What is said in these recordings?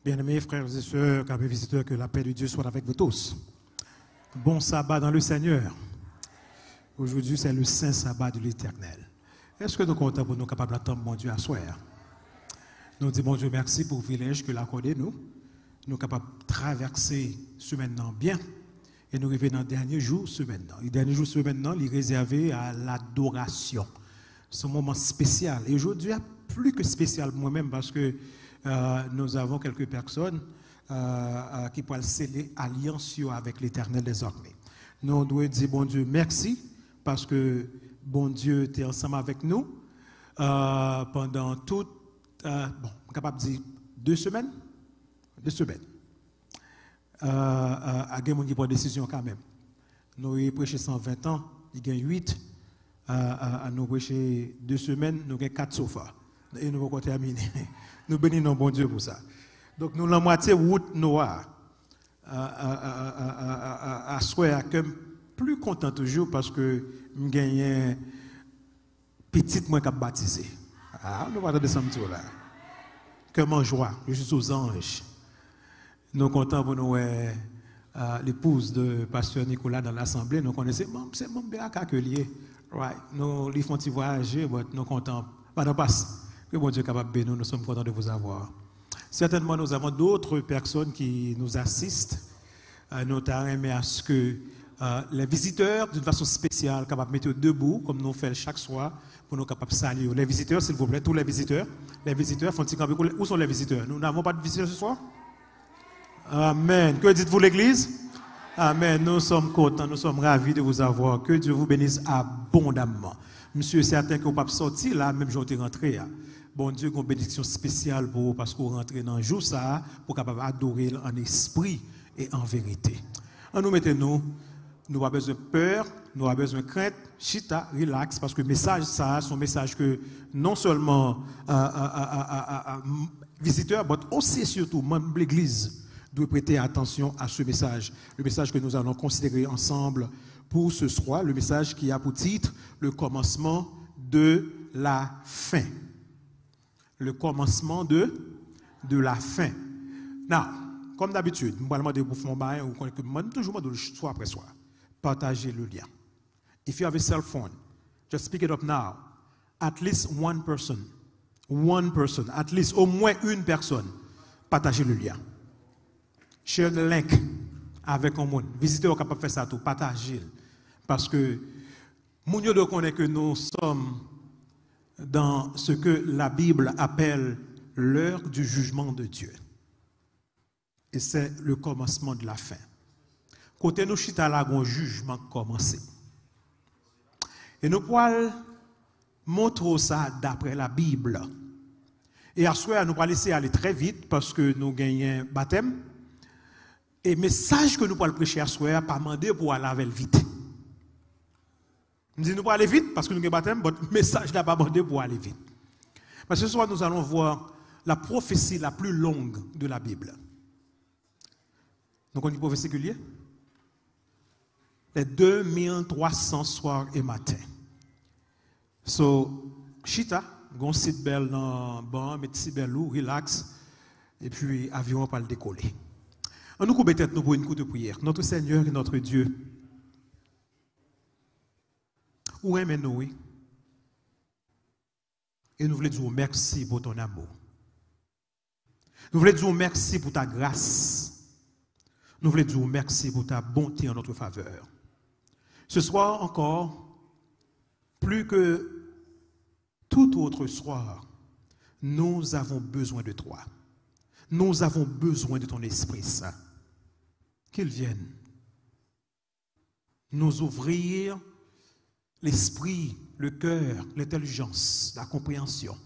Bien-aimés frères et sœurs, amis visiteurs, que la paix de Dieu soit avec vous tous. Bon sabbat dans le Seigneur. Aujourd'hui, c'est le saint sabbat de l'Éternel. Est-ce que nous comptons pour nous capables d'attendre mon Dieu à soir? Nous disons, mon Dieu, merci pour le privilège que l'accordé nous. Nous sommes capables de traverser ce maintenant bien et nous arriver dans le dernier jour ce maintenant. Le dernier jour ce maintenant, il est réservé à l'adoration. C'est un moment spécial. Et aujourd'hui, plus que spécial pour moi-même parce que nous avons quelques personnes qui peuvent sceller alliance avec l'Éternel des armées. Nous devons dire, bon Dieu, merci, parce que bon Dieu était ensemble avec nous pendant toute, capable de dire 2 semaines. 2 semaines. À Guémon qui prend décision quand même. Nous avons prêché 120 ans, il y a 8. À nous prêcher 2 semaines, nous avons 4 sofas. Et nous allons terminer. Nous bénissons bon Dieu pour ça. Donc nous, la moitié route noire, à souhait, plus content toujours parce que nous gagnons petite moins qu'à baptiser. Ah, nous allons descendre là. Comme en joie, je suis aux anges. Nous sommes contents pour nous, l'épouse de pasteur Nicolas dans l'assemblée. Nous connaissons, c'est mon béac que lié. Right. Nous les font voyager, nous sommes contents. Madame passe. Que bon Dieu est capable de bénir, nous sommes contents de vous avoir. Certainement, nous avons d'autres personnes qui nous assistent. Nous avons à ce que les visiteurs, d'une façon spéciale, capables de mettre debout, comme nous faisons chaque soir, pour nous capables de saluer. Les visiteurs, s'il vous plaît, tous les visiteurs. Les visiteurs font-ils camper? Où sont les visiteurs? Nous n'avons pas de visiteurs ce soir? Amen. Que dites-vous l'Église? Amen. Nous sommes contents, nous sommes ravis de vous avoir. Que Dieu vous bénisse abondamment. Monsieur, c'est certain que vous ne pouvez pas sortir là, même si vous rentré. Bon Dieu, une bénédiction spéciale pour vous parce que vous rentrez dans le jour ça pour capable adorer en esprit et en vérité. En nous mettons nous n'avons pas besoin de peur, nous n'avons pas besoin de crainte, chita, relax, parce que le message ça, c'est un message que non seulement visiteurs, mais aussi et surtout membres de l'Église doivent prêter attention à ce message. Le message que nous allons considérer ensemble pour ce soir, le message qui a pour titre le commencement de la fin. Le commencement de la fin. Now, comme d'habitude, nous allons demander pour faire un ou toujours soir après soir. Partagez le lien. If you have a cell phone, just pick it up now. At least one person, at least au moins une personne, partagez le lien. Share the link avec un monde. Visiteurs capable de faire ça tout, partagez. Parce que nous connaissons que nous sommes dans ce que la Bible appelle l'heure du jugement de Dieu. Et c'est le commencement de la fin. Côté nous, chita là, un jugement commencé. Et nous pouvons montrer ça d'après la Bible. Et à ce moment, nous allons laisser aller très vite parce que nous gagnons baptême. Et le message que nous pouvons prêcher à ce moment, pas demander pour aller avec vite. Nous disons nous pouvons aller vite parce que nous avons baptême, mais le message n'a pas demandé pour aller vite. Parce que ce soir, nous allons voir la prophétie la plus longue de la Bible. Donc, on dit prophétie qui liée? Les 2300 soirs et matins. So, chita, gon sit belle dans bon, mettez si belle ou relax, et puis avion va le décoller. On nous coupe tête nous pour une coup de prière. Notre Seigneur et notre Dieu. Où aimez-nous, oui? Et nous voulons dire merci pour ton amour. Nous voulons dire merci pour ta grâce. Nous voulons dire merci pour ta bonté en notre faveur. Ce soir encore, plus que tout autre soir, nous avons besoin de toi. Nous avons besoin de ton Esprit Saint. Qu'il vienne nous ouvrir l'esprit, le cœur, l'intelligence, la compréhension.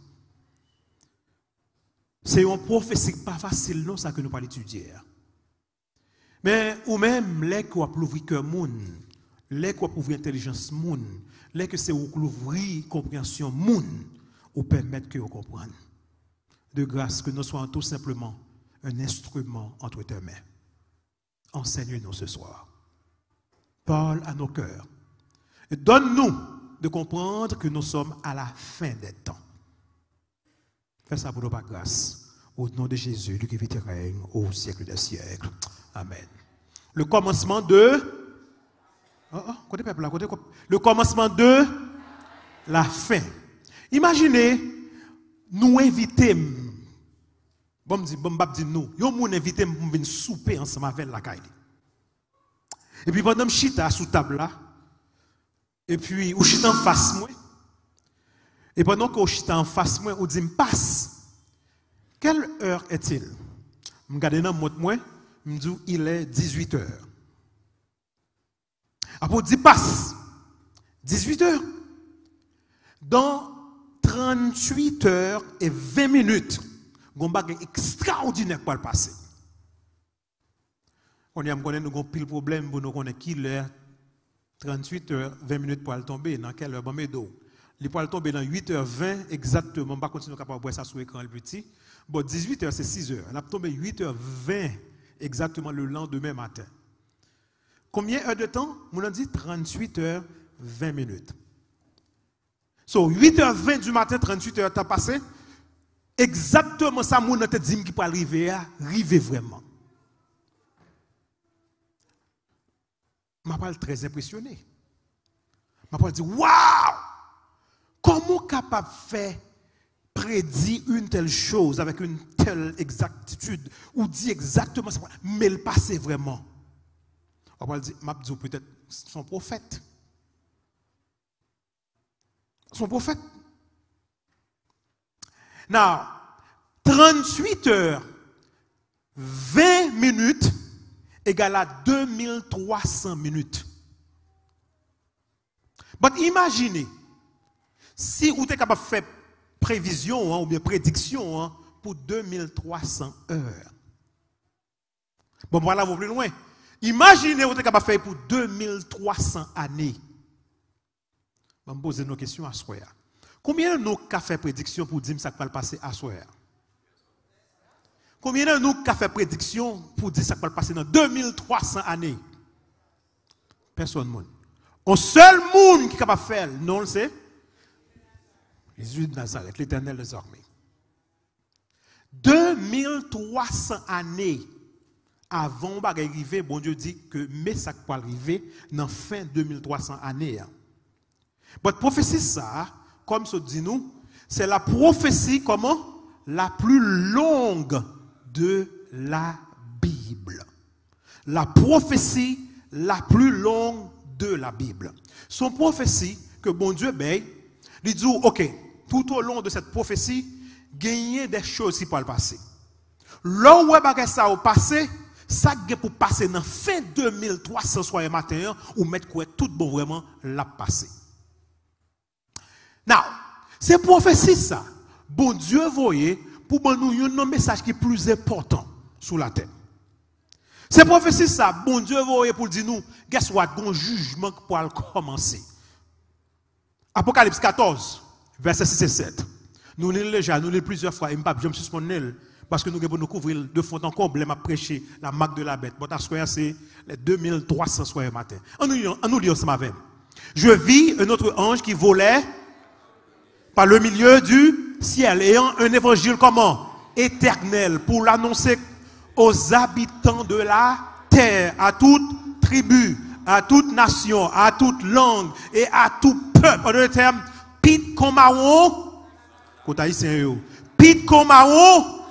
C'est une prophétie pas facile, non, ça que nous parlons étudier. Mais ou même les qui ont ouvert cœur moun, les qui ont ouvert intelligence moun, les que c'est ouvrir compréhension moun, ou permettre que vous compreniez. De grâce que nous soyons tout simplement un instrument entre tes mains. Enseigne-nous ce soir. Parle à nos cœurs. Et donne-nous de comprendre que nous sommes à la fin des temps. Fais ça pour nous par grâce. Au nom de Jésus, lui qui vit et règne au siècle des siècles. Amen. Le commencement de... côté peuple là, le commencement de la fin. Imaginez, nous inviter, bon me dit nous, yo moun invité pour venir souper ensemble avec la caille. Et puis pendant que je chita sous table là, et puis ou chita en face moi, et pendant que je chita en face moi, ou dit me passe. Quelle heure est-il? Je regarde dans mon moi, me dit il est 18h. Après, dit passe. 18h. Dans 38h et 20 minutes, il y a un extraordinaire pour le passer. On y a nous pile problème pour nous connaître qui l'heure 38h 20 minutes pour le tomber dans quelle heure bon médo. Il peut tomber dans 8h20 exactement, on va continuer capable voir ça sur l'écran le petit. Bon 18h c'est 6h. Elle a tombé 8h20 exactement le lendemain matin. Combien d'heures de temps? On a dit 38h 20 minutes. So 8h20 du matin 38h temps passé. Exactement ça mon a dit qui peut arriver vraiment. Je suis très impressionné. Je suis dit, waouh! Comment capable de faire prédire une telle chose avec une telle exactitude ou dire exactement ça, mais le passé vraiment? On va dire, je vais peut-être son prophète. Son prophète. Now, 38h, 20 minutes égale à 2300 minutes. Mais imaginez, si vous êtes capable de faire prévision ou bien prédiction pour 2300 heures. Bon, voilà, vous plus loin. Imaginez, vous êtes capable de faire pour 2300 années. Je vais me poser nos questions à soi. Combien de nous avons fait prédiction pour dire que ça va passer à soi? Combien de nous avons fait prédiction pour dire que ça va passer dans 2300 années? Personne. Un seul monde qui est capable de faire, non, c'est Jésus de Nazareth, l'Éternel des armées. 2300 années avant d'arriver, bon Dieu dit que mais ça va arriver dans fin 2300 années. Votre prophétie, ça, comme ça dit nous, c'est la prophétie comment? La plus longue de la Bible. La prophétie la plus longue de la Bible. Son prophétie que bon Dieu il dit OK, tout au long de cette prophétie, gagner des choses qui peuvent passer. Là où est ça au passé, ça pour passer dans fin 2300 soir matin ou mettre quoi tout bon vraiment l'a passé. Now, c'est prophétie ça. Bon Dieu voyait pour nous un message qui est plus important sur la terre. C'est prophétie ça. Bon Dieu voyait pour dire nous, guess what, un jugement pour commencer. Apocalypse 14, verset 6 et 7. Nous lisons déjà, nous lisons plusieurs fois, et je me suis suspendu parce que nous devons nous couvrir de fond en comble, m'a prêché la marque de la bête. Bon, c'est les 2300 soirs matin. On nous lit ensemble avec. Je vis un autre ange qui volait par le milieu du ciel, ayant un évangile comment? Éternel, pour l'annoncer aux habitants de la terre, à toute tribu, à toute nation, à toute langue et à tout peuple. En d'autres termes, pit komao, pit komao,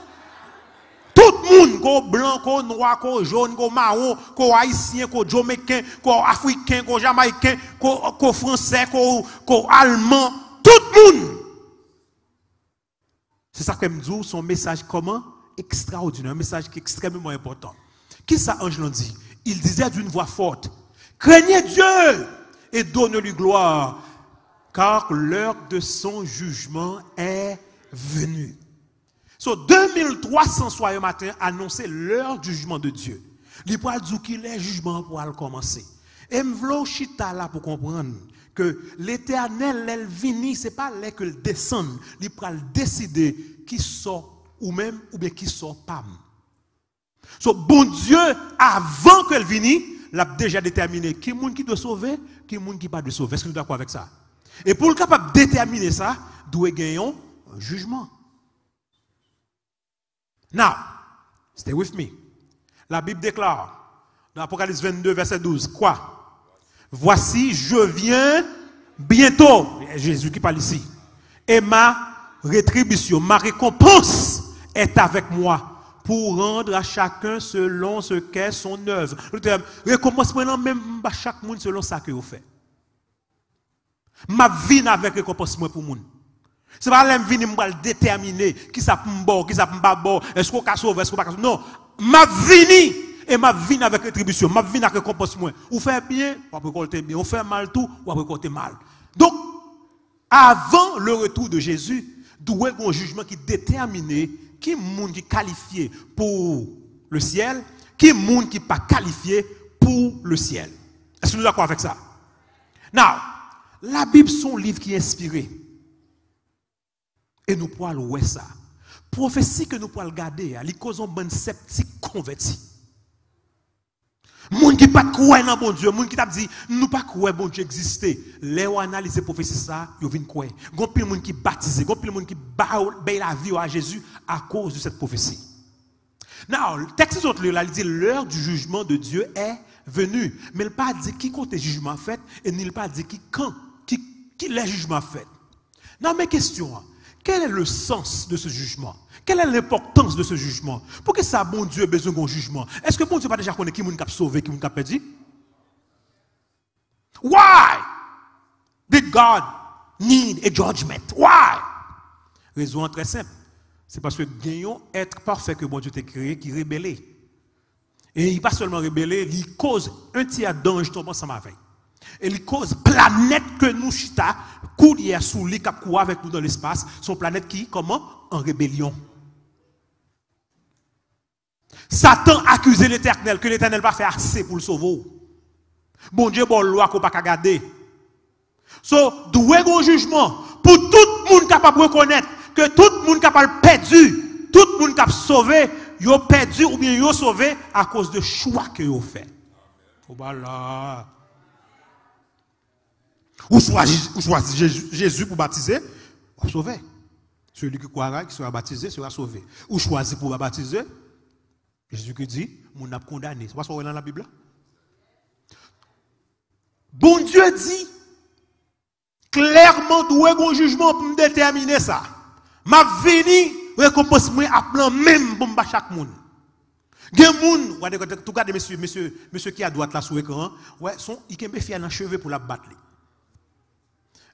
tout le monde, ko blanc, ko noir, ko jaune, ko marron, ko haïtien, ko jamaïcain, ko africain, ko jamaïcain, ko français, ko allemand, tout le monde. C'est ça que me dit son message comment? Extraordinaire, un message qui est extrêmement important. Qui ça ange l'a dit? Il disait d'une voix forte, craignez Dieu et donnez-lui gloire, car l'heure de son jugement est venue. So 2300 soirs matin annoncer l'heure du jugement de Dieu. Il pourra dire qu'il est jugement pour commencer. Et m'vlo chita là pour comprendre que l'Éternel elle vini, c'est pas là que le descend, il pourra décider qui sort ou même ou bien qui sort pas. So bon Dieu avant qu'elle vienne, l'a déjà déterminé qui monde qui doit sauver, qui monde qui pas de sauver. Est-ce que nous d'accord avec ça? Et pour le capable de déterminer ça, doit gagner un jugement. Now, stay with me. La Bible déclare, dans Apocalypse 22, verset 12, quoi? Voici, je viens bientôt. Jésus qui parle ici. Et ma rétribution, ma récompense est avec moi pour rendre à chacun selon ce qu'est son œuvre. Récompense maintenant même à chaque monde selon ça que vous faites. Ma vie avec récompense pour monde. C'est pas l'aime venir me déterminer qui ça peut bon, qui ça peut pas bon, est-ce qu'on peut sauver, est-ce qu'on peut pas sauver. Non, ma vie et ma vie avec rétribution, ma vie avec récompense moi. Ou fait bien, ou récolter bien, ou fait mal tout, ou récolter mal. Donc avant le retour de Jésus, doit y avoir un jugement qui détermine qui est monde qui est qualifié pour le ciel, qui est monde qui n'est pas qualifié pour le ciel. Est-ce que nous sommes d'accord avec ça? Now, la Bible, c'est un livre qui est inspiré. Et nous pouvons voir ça. Prophétie que nous pouvons regarder, il cause un bon sceptique converti. Moun qui pas croire dans bon Dieu, moun qui t'a dit nous pas croire bon Dieu exister. Les ou analyser prophétie ça, yo vinn croire. Gon pile moun qui baptisé, gon pile moun qui bay la vie à Jésus à cause de cette prophétie. Now, le texte autre là, il dit l'heure du jugement de Dieu est venue, mais il pas dit qui compte le jugement fait et il pas dit qui quand qui le jugement fait. Non, mes questions, quel est le sens de ce jugement? Quelle est l'importance de ce jugement? Pourquoi ça, bon Dieu, a besoin d'un jugement? Est-ce que bon Dieu n'a pas déjà connu qui moun k'ap sauvé, qui moun k'ap perdu? Why did God need a judgment? Why? Raison très simple. C'est parce que gagnons être parfait que bon Dieu t'a créé qui rébellé. Et il pas seulement rébellé, il cause un tiers d'ange tombant ensemble avec. Et il cause planète que nous chita courir sous lui cap courir avec nous dans l'espace, son planète qui comment en rébellion. Satan accuse l'Éternel que l'Éternel va faire assez pour le sauver. Bon Dieu bon loi qu'on pas garder. So doué un jugement pour tout le monde capable de reconnaître que tout le monde capable perdu, tout le monde capable sauvé, yo perdu ou bien yo sauvé à cause de choix que yo fait. Oh bah là. Ou choisit Jésus pour baptiser, ou sauver. Celui qui croira, qui sera baptisé, sera sauvé. Ou choisit pour baptiser, Jésus qui dit, mon a condamné. C'est pas ce qu'on est dans la Bible. Bon Dieu dit, clairement, doit un jugement pour me déterminer ça. Ma vini, récompense moi à plan même pour chaque monde. Gen moun, tout cas de monsieur qui a droite là sur l'écran, ouais, son il kembe fier dans cheveux pour la battre.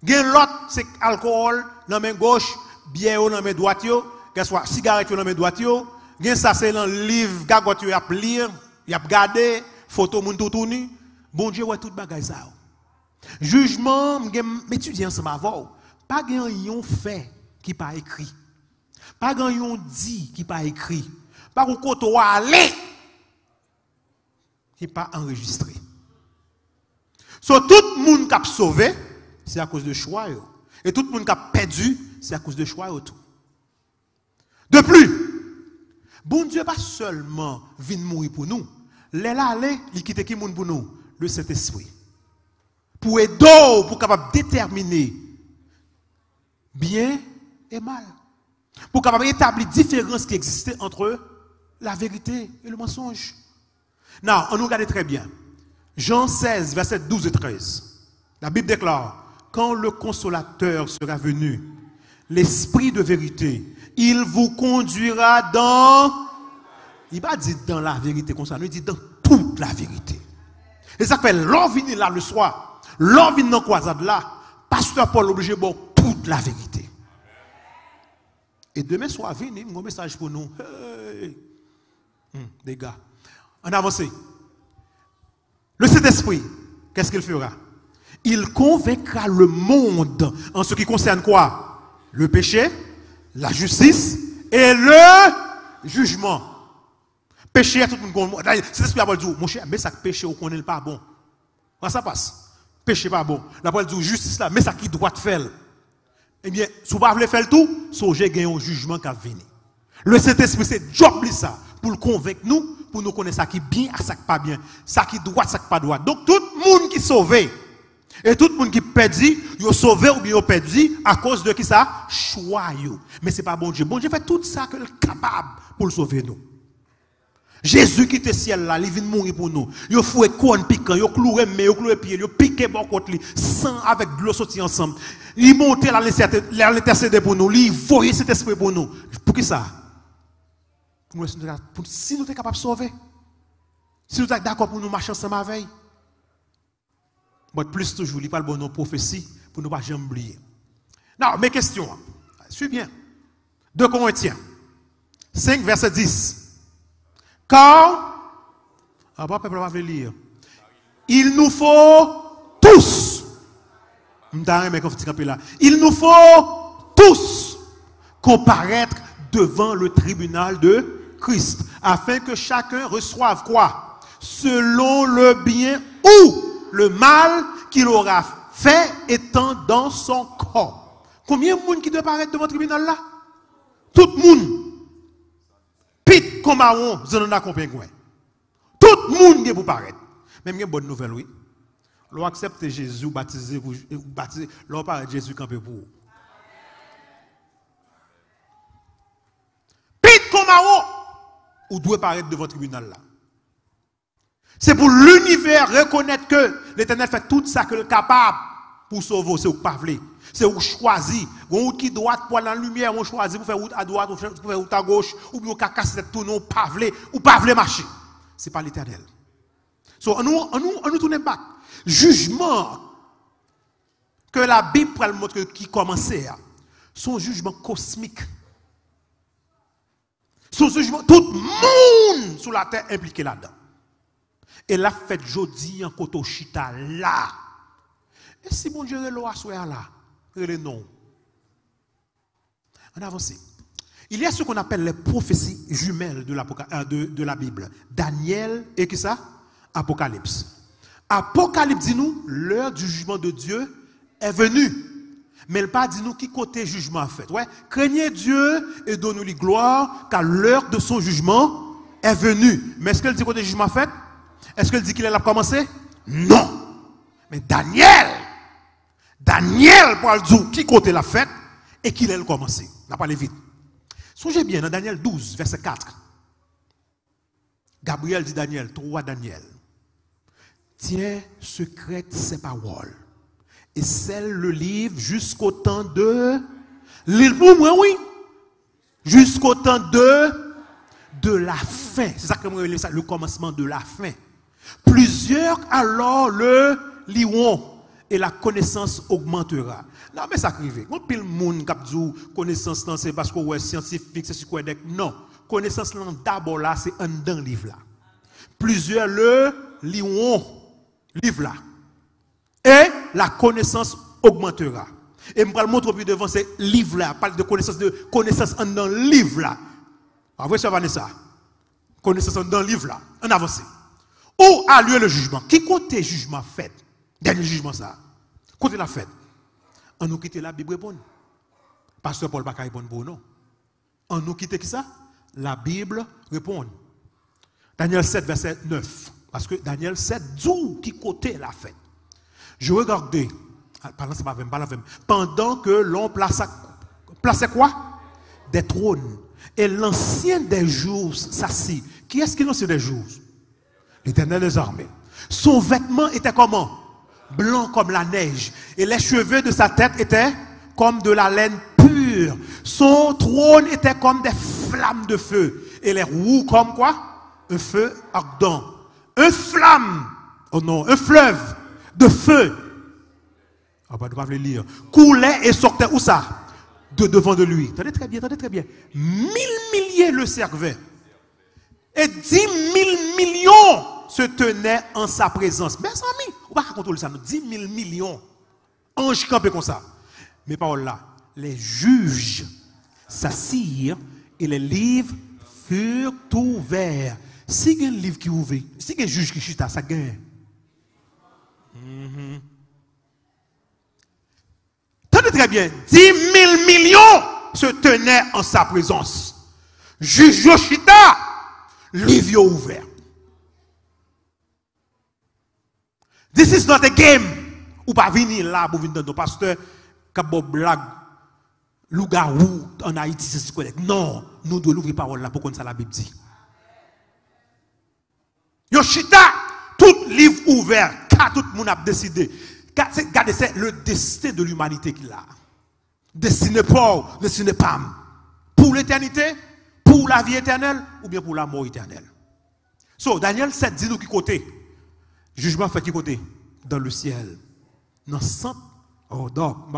Gen l'autre c'est alcool dans main gauche, bière dans main droite yo, que soit cigarette dans main droite yo, gen ça c'est dans livre gagote yo a lire, y a regarder, photo moun tout tourni. Bon Dieu ouais tout bagay ça. Jugement, m'étudier ensemble avant, pas gen yon fait qui pas écrit. Pas gen yon dit qui pas écrit. Pas qu'on côté aller qui pas enregistré. So tout le monde qui a sauvé, c'est à cause de choix. Et tout le monde qui a perdu, c'est à cause de choix. De plus, bon Dieu pas seulement vient mourir pour nous. Il quitte qui monde pour nous? Le Saint-Esprit. Pour aider, pour capable déterminer bien et mal. Pour capable établir différence qui existait entre la vérité et le mensonge. Non, on nous regarde très bien. Jean 16, verset 12 et 13. La Bible déclare, quand le consolateur sera venu, l'esprit de vérité, il vous conduira dans... Il va dire dans la vérité comme ça, il dit dans toute la vérité. Et ça fait, l'on vient là le soir, l'on vient dans la croisade là, pasteur Paul obligé de voir toute la vérité. Et demain soir, venez, un message pour nous. Hey. Des gars. On avance. Le Saint-Esprit, qu'est-ce qu'il fera? Il convaincra le monde en ce qui concerne quoi? Le péché, la justice et le jugement. Péché, tout le monde. Saint-Esprit a dit, mon cher, mais ça péché, on connaît pas bon. Comment ça passe? Péché pas bon. La parole dit, justice là, mais ça qui doit faire. Eh bien, si vous ne voulez pas faire tout, songez gagner un jugement qui va venir. Le Saint-Esprit, c'est job ça, pour le convaincre nous, pour nous connaître ça qui est bien et ça qui n'est pas bien, ça qui est droit, ça qui n'est pas droit. Donc, tout le monde qui est sauvé, Et tout le monde qui perdu, ils sauvé ou bien ils perdu à cause de qui ça? Choix. Mais ce n'est pas bon Dieu. Bon Dieu fait tout ça qu'il est capable pour le sauver nous. Jésus qui était ciel là, il vient mourir pour nous. Il fouet corne piquant, il cloué mais il cloué pied, il piqué bon côté, sang avec de l'eau sorti ensemble. Il monte là l'intercéder pour nous, il voyait cet esprit pour nous. Pour qui ça? Pour nous, si nous sommes capables de sauver. Si nous sommes d'accord pour nous marcher ensemble avec. Mais plus toujours, il parle de nos prophéties pour ne pas jamais oublier. Non, mes questions. Suis bien. 2 Corinthiens 5, verset 10. Car, il nous faut tous, il nous faut tous comparaître devant le tribunal de Christ, afin que chacun reçoive quoi? Selon le bien ou le mal qu'il aura fait étant dans son corps. Combien de monde qui doit paraître devant le tribunal là? Tout le monde. Pit comme à on, vous en avez compris. Tout le monde est pour paraître. Même une bonne nouvelle, oui. L'on accepte Jésus, baptisé, l'on parle de Jésus campé pour vous. Pit comme à on, vous devez paraître devant le tribunal là. C'est pour l'univers reconnaître que l'Éternel fait tout ça que le capable pour sauver, c'est où pas voulez. C'est où choisir. Ou qui droite pour la lumière, on choisit pour faire route à droite, ou pour faire route à gauche, ou bien casser cette tourne, ou pas voulez marcher. C'est pas l'Éternel. So, nous tournons back. Jugement que la Bible prend le mot qui commençait, son jugement cosmique. Son jugement, tout le monde sur la terre impliqué là-dedans. Et la fête jeudi en koto chita là. Et si mon Dieu est là, il est non. On avance. Il y a ce qu'on appelle les prophéties jumelles de la Bible. Daniel et qui ça? Apocalypse. Apocalypse dit nous, l'heure du jugement de Dieu est venue. Mais il pas dit nous qui côté jugement fait. Ouais, craignez Dieu et donnez-lui gloire, car l'heure de son jugement est venue. Mais est-ce qu'elle dit côté jugement fait? Est-ce qu'elle dit qu'il a commencé? Non. Mais Daniel pour le dire qui côté la fête et qu'il a commencé. On a parlé vite. Songez bien dans Daniel 12, verset 4. Gabriel dit Daniel, toi Daniel, tiens secrète ces paroles et scelle le livre jusqu'au temps de oui, jusqu'au temps de la fin. C'est ça que moi ça, le commencement de la fin. Plusieurs alors le liront et la connaissance augmentera. Non, mais ça arrive. Quand pile monde qui dit connaissance c'est parce que ouais scientifique, c'est quoi non. Connaissance d'abord là, c'est un dans le livre là. Plusieurs le liront livre là. Et la connaissance augmentera. Et je vais le montrer plus devant ces livres là, parle de connaissance dans le livre là. Ah, vous savez ça. Connaissance dans le livre là. On avance. Où a lieu le jugement? Qui côté jugement fait? Dernier jugement ça. Côté la fête. On nous quitte la Bible répond. Pasteur Paul pas répondre pour non. On nous quitte qui ça? La Bible répond. Daniel 7 verset 9 parce que Daniel 7 dit qui côté la fête. Je regardais pendant que l'on plaçait quoi? Des trônes et l'ancien des jours s'assit. Qui est-ce qui est l'ancien des jours? L'Éternel des armées. Son vêtement était comment? Blanc comme la neige. Et les cheveux de sa tête étaient comme de la laine pure. Son trône était comme des flammes de feu. Et les roues comme quoi? Un feu ardent. Un flamme. Oh non, un fleuve de feu. On va devoir le lire. Coulait et sortait où ça? De devant de lui. Attendez très bien, attendez très bien. 1000 milliers le servaient. Et 10 000 millions se tenaient en sa présence. Mais amis, on va contrôler ça. 10 000 millions. Anges campés comme ça. Mais paroles là. Les juges s'assirent et les livres furent ouverts. Si il y a un livre qui est ouvert, si il y a un juge qui chita, ça gagne. Tenez très bien. 10 000 millions se tenaient en sa présence. Juge Yoshita, livre ouvert. This is not a game. Ou pas venir là pour venir dans nos pasteurs, qui blague, loup-garou en Haïti, c'est ce qu'on dit. Non, nous devons ouvrir parole là pour qu'on ça la Bible dit. Yoshita, tout livre ouvert, car tout le monde a décidé. Regardez, c'est le destin de l'humanité qu'il a. Destiné pour, destiné pas. Pour l'éternité, pour la vie éternelle, ou bien pour la mort éternelle. So, Daniel 7 dit nous qui côté. Jugement fait qui côté? Dans le ciel. Dans le centre, dans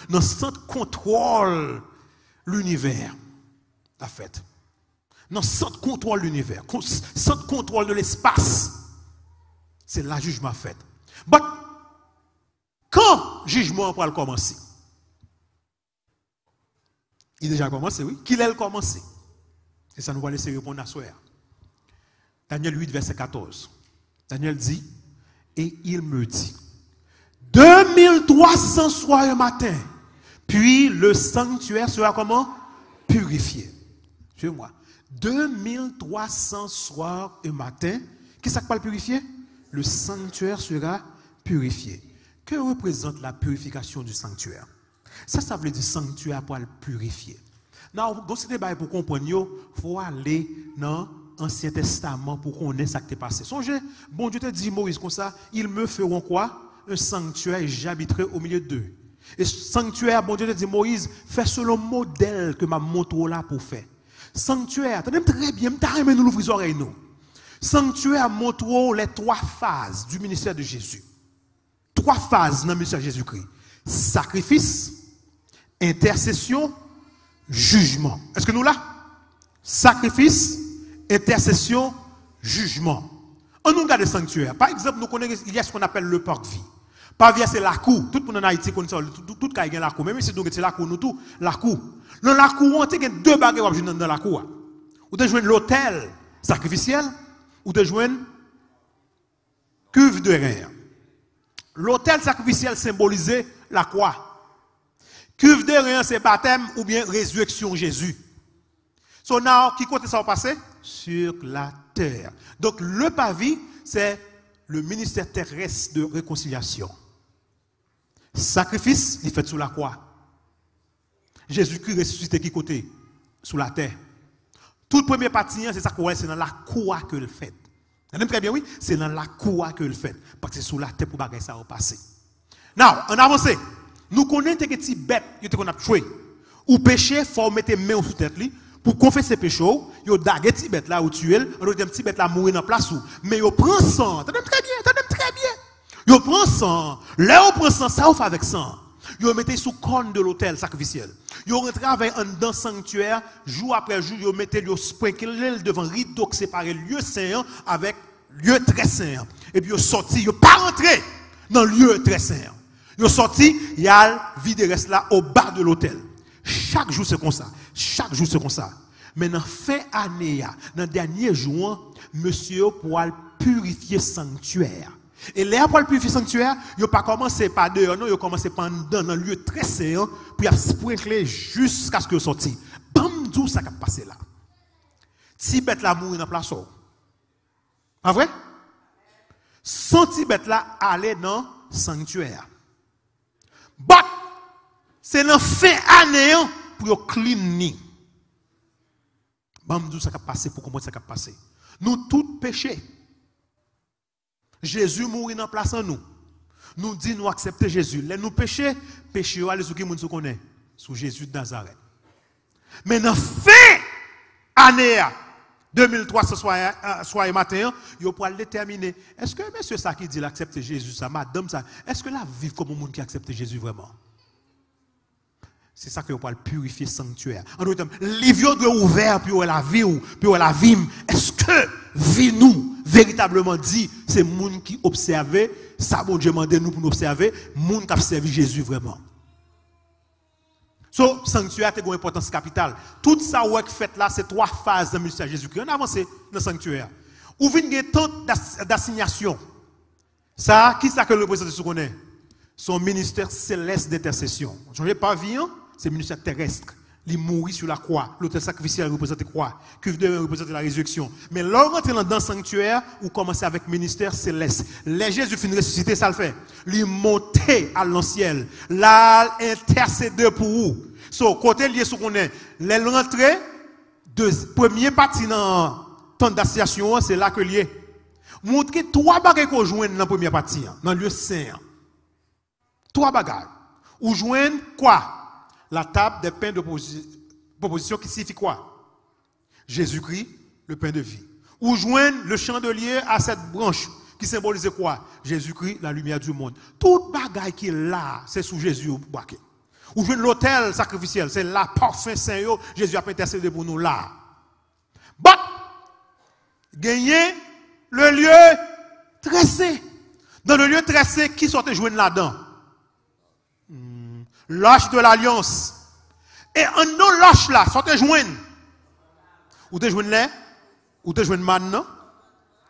le centre contrôle l'univers. La fête. Dans le centre contrôle l'univers. Centre contrôle de l'espace. C'est là jugement fait. Mais quand jugement va commencer? Il a déjà commencé, oui. Qu'il a commencé. Et ça nous va laisser répondre à soir. Daniel 8, verset 14. Daniel dit, et il me dit, 2300 soirs le matin, puis le sanctuaire sera comment? Purifié. Suivez-moi. 2300 soirs et matin, qu'est-ce que ça va purifier? Le sanctuaire sera purifié. Que représente la purification du sanctuaire? Ça veut dire sanctuaire pour le purifier. Dans ce débat, pour comprendre, il faut aller dans l'Ancien Testament pour connaître ce qui s'est passé. Songez, bon Dieu te dit Moïse comme ça, ils me feront quoi? Un sanctuaire et j'habiterai au milieu d'eux. Et sanctuaire, bon Dieu te dit Moïse, fais selon le modèle que m'a montré là pour faire. Sanctuaire, attendez très bien, je nous l'ouvrir les oreilles nous. Sanctuaire montre les 3 phases du ministère de Jésus. 3 phases dans le ministère de Jésus-Christ. Sacrifice, intercession, jugement. Est-ce que nous là? Sacrifice, intercession, jugement. On nous regarde le sanctuaire. Par exemple, nous connaissons, il y a ce qu'on appelle le parc-vie. Parc-vie, c'est la cour. Tout le monde en Haïti connaît ça. Tout le monde a la cour. Même si nous c'est la cour, nous tout, la cour. Dans la cour, on a 2 bagages dans la cour. Ou de joindre l'autel sacrificiel, ou de joindre cuve de rein. L'autel sacrificiel symbolisait la croix. Cuve de rein, c'est baptême ou bien résurrection Jésus. So now, qui côté ça va passer? Sur la terre. Donc, le pavis, c'est le ministère terrestre de réconciliation. Sacrifice, il fait sous la croix. Jésus-Christ ressuscité qui côté? Sous la terre. Tout premier partie, c'est ça qu'on c'est dans la croix que le fait. Vous très bien, oui? C'est dans la croix que le fait. Parce que c'est sous la terre pour bagager ça va passer. Now, en avance, nous connaissons des petites bêtes qu'on a tuées. Ou péché, il faut mettre main sous tête pour confesser péché. Yo dague petit bête là ou tuer, on a petit bête là mourir dans place ou. Mais yo prend sang, attendez très bien. Yo prend sang, là on prend sang, ça on fait avec sang. Yo mettez sous corne de l'autel sacrificiel. Yo rentre avec un dans sanctuaire, jour après jour, yo mettez yo sprinkle devant rideau qui sépare lieu saint avec lieu très saint. Et puis yo sorti, yo pas rentré dans lieu très saint. Yo sorti, y a vide reste là au bas de l'autel. Chaque jour c'est comme ça. Chaque jour c'est comme ça. Mais dans fin année, dans le dernier jour, monsieur pourra purifier sanctuaire. Et là, pour le purifier sanctuaire, il n'a pas commencé par dehors, non, il a commencé par dans un lieu très saint, puis il a sprinkler jusqu'à ce qu'il sorte. Bam, d'où ça qui a passé là. Si bête là mourir dans la place. Pas vrai? Sans ti bête là aller dans le sanctuaire. But, c'est dans fin année pour cleaner. Bam, d'où ça qui a passé, pour comprendre ça qui a passé. Nous tous péchés. Jésus mourit dans la place en nous. Nous dit nous accepter Jésus. Les nous péchés, péché allez sur qui nous connaît, sur Jésus de Nazareth. Mais dans fin année 2300 soir et matin, il pour déterminer est-ce que monsieur ça qui dit l'accepter Jésus ça, madame ça, est-ce que la vivre comme un monde qui accepte Jésus vraiment? C'est ça que vous parlez purifier sanctuaire. En d'autres termes, les livres doivent ouvert pour la vie ou pour la vie. Est-ce que vie nous véritablement dit c'est monde qui observe ça bon Dieu demande nous pour nous observer, monde qui a servi Jésus vraiment. So sanctuaire a une importance capitale. Tout ça ouais fait là c'est 3 phases de ministère Jésus-Christ. On avance dans le sanctuaire. Ou vient une tente d'assignation. Ça qui ça que le président se connaît? Son ministère céleste d'intercession. Je ne pas vie, c'est le ministère terrestre Il mourit sur la croix. L'autel sacrificiel représente quoi? Cuve représente la résurrection. Mais là, on rentre dans le sanctuaire, ou commencer avec ministère céleste. Les Jésus finit ressuscité, ça le fait. Il monter à l'ancien. Là, intercéder pour vous. So, côté lié sur qu'on est, les rentrées, de premier partie dans le temps d'association, c'est là que lié. Montrer trois bagages qu'on joue dans la première partie, dans le lieu saint. Trois bagages. Ou joindre quoi? La table des pains de proposition qui signifie quoi? Jésus-Christ, le pain de vie. Ou joindre le chandelier à cette branche qui symbolise quoi? Jésus-Christ, la lumière du monde. Tout bagaille qui est là, c'est sous Jésus. Ou joindre l'autel sacrificiel, c'est là, parfum saint, Jésus a intercédé pour nous là. But, gagner le lieu très saint. Dans le lieu très saint, qui sortait joindre là-dedans? L'âge de l'alliance. Et en non l'âge là, soit te joindre. Ou te joindre les, ou te joindre maintenant,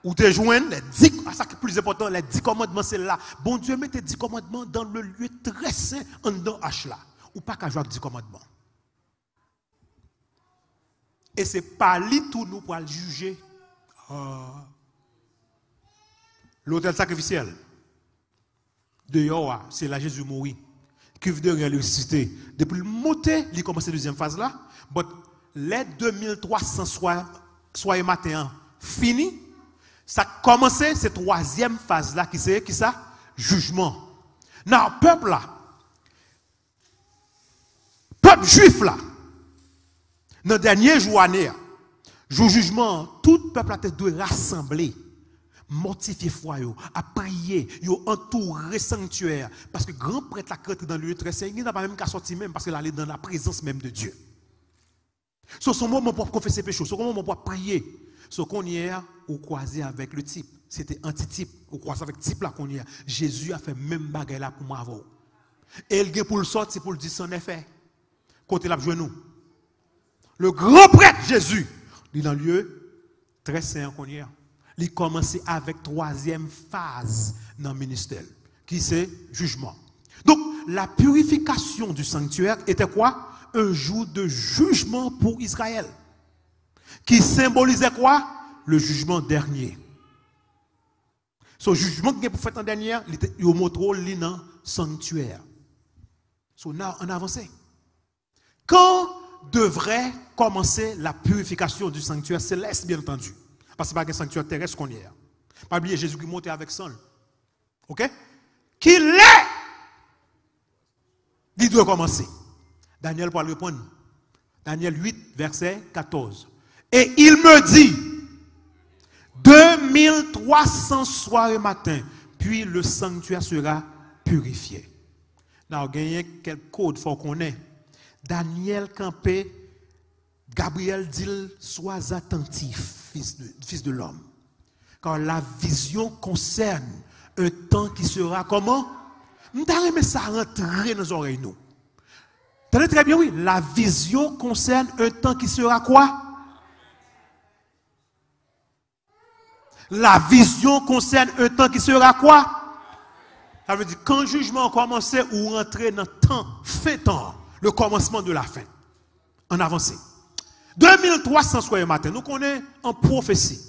ou te joindre les 10, ça qui est plus important, les 10 commandements, c'est là. Bon Dieu met tes 10 commandements dans le lieu très saint, en non l'âge là. Ou pas qu'à jouer avec 10 commandements. Et c'est pas lui tout nous pour le juger. L'autel sacrificiel. Dehors, c'est là Jésus mourit. Qui veut dire ressusciter. Depuis le monter, il commence la deuxième phase là. Mais les 2300 soir et matin fini, ça a commencé cette troisième phase là qui c'est qui ça? Jugement. Dans le peuple là, peuple juif là, dans le dernier jour année, jour jugement, tout le peuple a été rassemblé. Mortifier foi yo, à prier, yo entourer sanctuaire parce que grand prêtre a rentré dans le lieu très saint, il n'a pas même qu'à sortir même parce qu'il allait dans la présence même de Dieu. So son moment pour confesser péché, son moment pour prier. So qu'on y est ou croisé avec le type, c'était antitype, ou croisé avec type là qu'on y est. Jésus a fait même bagaille là pour moi avant. Et il vient pour le sortir pour le dire son effet. Côté là jouer nous. Le grand prêtre Jésus, il est dans le lieu très saint qu'on y est. Il commence avec troisième phase dans le ministère, qui c'est jugement. Donc, la purification du sanctuaire était quoi? Un jour de jugement pour Israël. Qui symbolisait quoi? Le jugement dernier. Ce jugement qui est pour faire en dernier, il montre dans le sanctuaire. So, now, on avance. Quand devrait commencer la purification du sanctuaire céleste, bien entendu? Parce que ce n'est pas un sanctuaire terrestre qu'on y est. Pas oublier Jésus qui montait avec Saul. Ok? Qu'il est, il doit commencer. Daniel va répondre. Daniel 8, verset 14. Et il me dit, 2300 soirs et matin, puis le sanctuaire sera purifié. Now, il y a quel code faut qu'on ait. Daniel campé, Gabriel dit, sois attentif, fils de l'homme. Car la vision concerne un temps qui sera comment? Nous avons ça rentrer dans nos oreilles. Nous. Tenez très bien, oui. La vision concerne un temps qui sera quoi? La vision concerne un temps qui sera quoi? Ça veut dire quand le jugement commence ou rentrer dans le temps, fin temps, le commencement de la fin. En avancée. 2300 soirs et matin, nous connaissons en prophétie.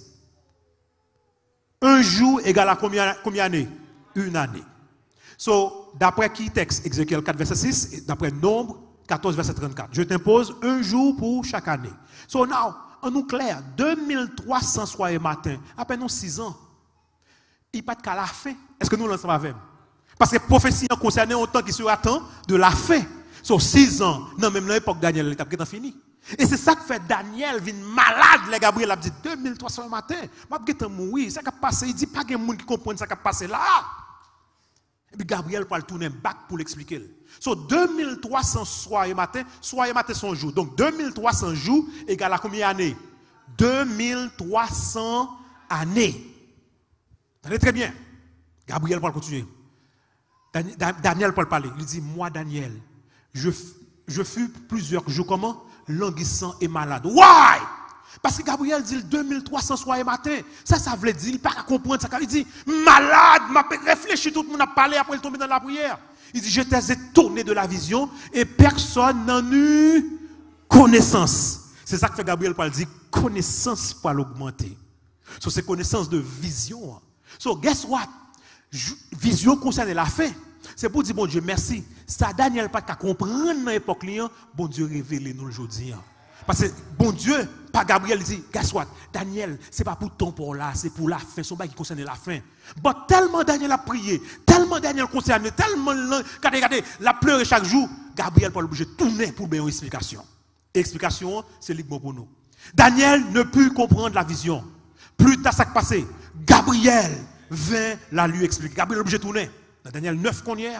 Un jour égale à combien d'années? Une année. So, d'après qui texte? Ézéchiel 4, verset 6, et d'après Nombre 14, verset 34. Je t'impose un jour pour chaque année. So now, en nous clair, 2300 soirs et matin, à peine 6 ans, il n'y a pas de cas la fin. Est-ce que nous l'en savons? Parce que prophétie concerne un temps qui sera temps de la fin. So 6 ans, non, même dans l'époque Daniel, l'étape qui est fini. Et c'est ça que fait Daniel, vient malade, les Gabriel a dit 2300 matin, je vais mourir, ça qui a passé, il dit pas qu'il y a des gens qui comprennent ça qui a passé là. Et puis Gabriel va le tourner back pour l'expliquer. So 2300 soir et matin son jour. Donc 2300 jours égale à combien d'années? 2300 années. Tenez très bien. Gabriel va continuer. Daniel va parler. Il dit, moi Daniel, je fus plusieurs jours comment? Languissant et malade. Why? Parce que Gabriel dit 2300 soir et matin. Ça veut dire, il ne peut pas comprendre ça. Il dit, malade, m'a réfléchi, tout le monde a parlé, après il tombe dans la prière. Il dit, j'étais étonné de la vision et personne n'en eut connaissance. C'est ça que fait Gabriel pour dire connaissance pour l'augmenter. So, c'est connaissance de vision. So, guess what? Vision concerne la fin. C'est pour dire, bon Dieu, merci. Ça, Daniel, pas qu'à comprendre dans l'époque, bon Dieu, révèle nous aujourd'hui. Parce que, bon Dieu, pas Gabriel, dit, guess what? Daniel, c'est pas pour ton pour là, c'est pour la fin. C'est pas qui concerne la fin. Bon, tellement Daniel a prié, tellement Daniel concerné, tellement, regardez, la pleuré chaque jour, Gabriel pas obligé de tourner pour bien une explication. Explication, c'est libre pour nous. Daniel ne put comprendre la vision. Plus tard, ça qui passé, Gabriel vint la lui expliquer. Gabriel est obligé de tourner. Dans Daniel 9 qu'on y est,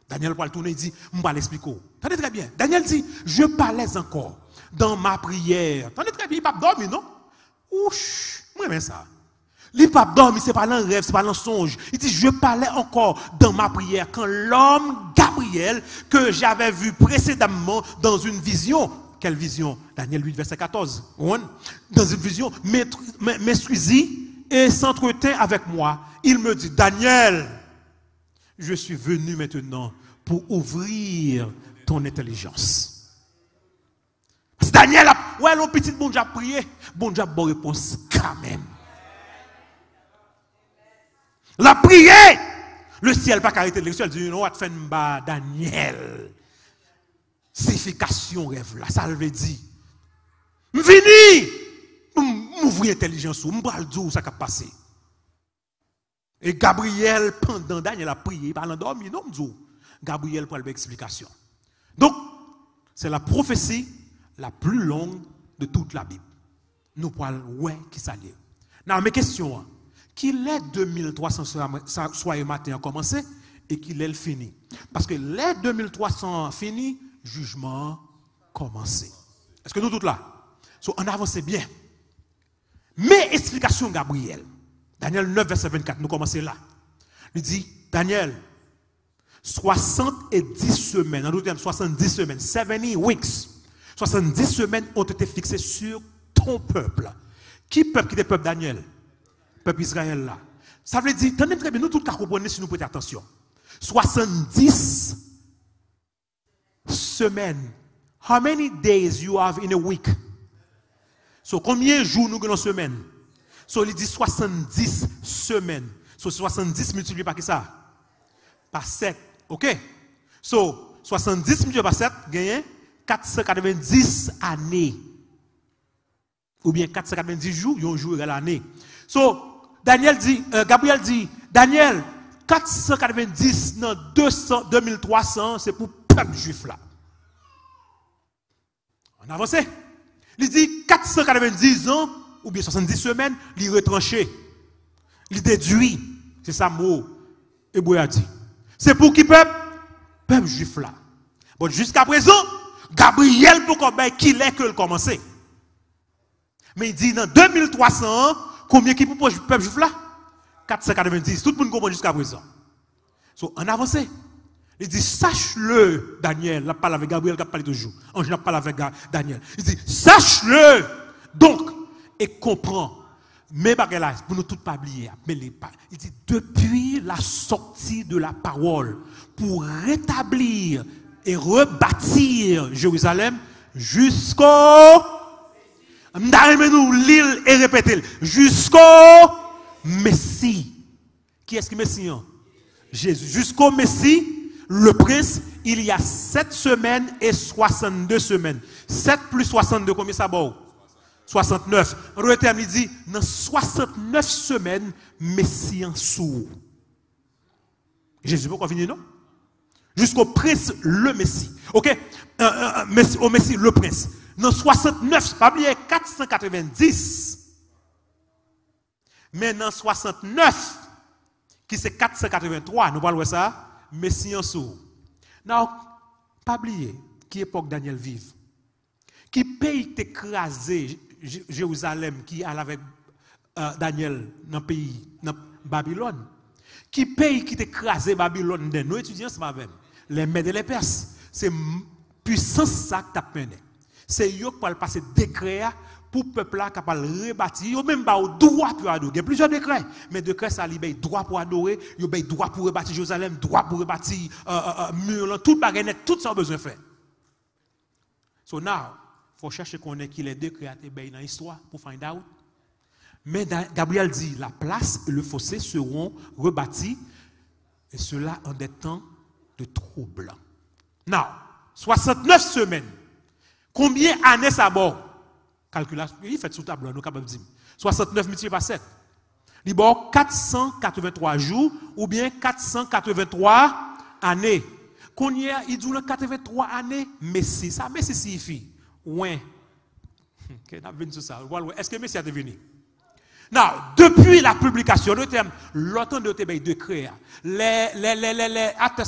Daniel va le tourner, il dit, je vais l'expliquer. Tenez très bien. Daniel dit, je parlais encore dans ma prière. Tenez très bien, il ne peut pas dormir, non? Ouch, moi j'aime ça. Il ne peut pas dormir, ce n'est pas un rêve, ce n'est pas un songe. Il dit, je parlais encore dans ma prière quand l'homme Gabriel, que j'avais vu précédemment dans une vision. Quelle vision? Daniel 8, verset 14. Dans une vision, m'instruisit et s'entretint avec moi. Il me dit, Daniel, je suis venu maintenant pour ouvrir ton intelligence. Parce que Daniel, ouais, l'on petit bon Dieu a prié, bon Dieu a bonne réponse quand même. La prière, le ciel pas arrêté de l'excel, dit, non, fait Daniel. Signification rêve là, ça veut dire, vini, m'ouvrir intelligence, m'bral dire ça qui a passé. Et Gabriel, pendant Daniel a prié, il parle endormi, non, Gabriel pour l'explication. Donc, c'est la prophétie la plus longue de toute la Bible. Nous parlons, ouais, qui ça dit. Non, mes questions, qu'il est 2300 soir matin a commencé et qu'il est fini. Parce que les 2300 fini, jugement commencé. Est-ce que nous tous là? So, on avance bien. Mais explication Gabriel. Daniel 9, verset 24, nous commençons là. Il dit, Daniel, 70 semaines, en d'autres termes, 70 semaines, 70 weeks, 70 semaines ont été fixées sur ton peuple. Qui peuple qui est le peuple Daniel? Peuple Israël là. Ça veut dire, tenez très bien, nous tous comprenons si nous prêtons attention. 70 semaines. How many days you have in a week? So, combien de jours nous avons dans une semaine? So, il dit 70 semaines. So, 70 multiplié par qui ça? Par 7. OK? So, 70 multiplié par 7, gagne 490 années. Ou bien 490 jours, il y a un jour à l'année. So, Gabriel dit, Daniel, 490 dans 2300, c'est pour le peuple juif là. On avance. Il dit 490 ans, ou bien 70 semaines, il retranché. Il déduit. C'est ça le mot hébreu a dit. C'est pour qui peuple? Peuple juif là. Bon, jusqu'à présent, Gabriel pour qu'il est que le commencer. Mais il dit dans 2300 ans, combien qui pour le peuple juif là? 490. Tout le monde comprend jusqu'à présent. So, on avance. Il dit, sache-le, Daniel, la parle avec Gabriel, qui parle toujours. Ange n'a parlé avec Daniel. Il dit, sache-le, donc, et comprends. Mais là, pour nous tous pas oublier, il dit, depuis la sortie de la parole, pour rétablir et rebâtir Jérusalem jusqu'au, nous l'île et répéter, jusqu'au Messie. Qui est-ce qui est Messie? Jésus. Jusqu'au Messie. Le prince, il y a 7 semaines et 62 semaines. 7 plus 62, combien ça vaut? 69. En d'autres termes, il dit, dans 69 semaines, Messie en sourd. Jésus, pourquoi finir, non? Jusqu'au prince, le Messie. OK? Au Messie, le prince. Dans 69, pas oublier 490. Mais dans 69, qui c'est 483, nous parlons de ça. Messie en sourd. Non, pas oublier qui époque Daniel vive. Qui pays t'écraser Jérusalem qui allait avec Daniel dans le pays, dans Babylone. Qui pays qui t'écraser Babylone de nos étudiants ce matin. Les Mèdes et les Perses. C'est puissance ça qui t'a mené. C'est eux qui peuvent passer décret pour le peuple là capable de rebâtir. Ils ont même pas le droit pour adorer. Il y a plusieurs décrets. Mais décret, ça libère droit pour adorer. Il y a droit pour rebâtir Jérusalem, droit pour rebâtir mur, tout baguette, tout ça a besoin de faire. So now, faut chercher qu'on ait qui les deux créateurs dans l'histoire pour find out. Mais Gabriel dit, la place et le fossé seront rebâtis, et cela en des temps de trouble. Now, 69 semaines. Combien d'années ça va? Calculation, il fait sous tableau, nous capables de dire. 69 multiplié par 7. Il y a 483 jours ou bien 483 années. Qu'on y a, il dit 83 années, Messie. Ça, Messie signifie. Ouais. Est-ce que Messie a devenu? Non, depuis la publication de terme, l'automne de Tébé de créer, les actes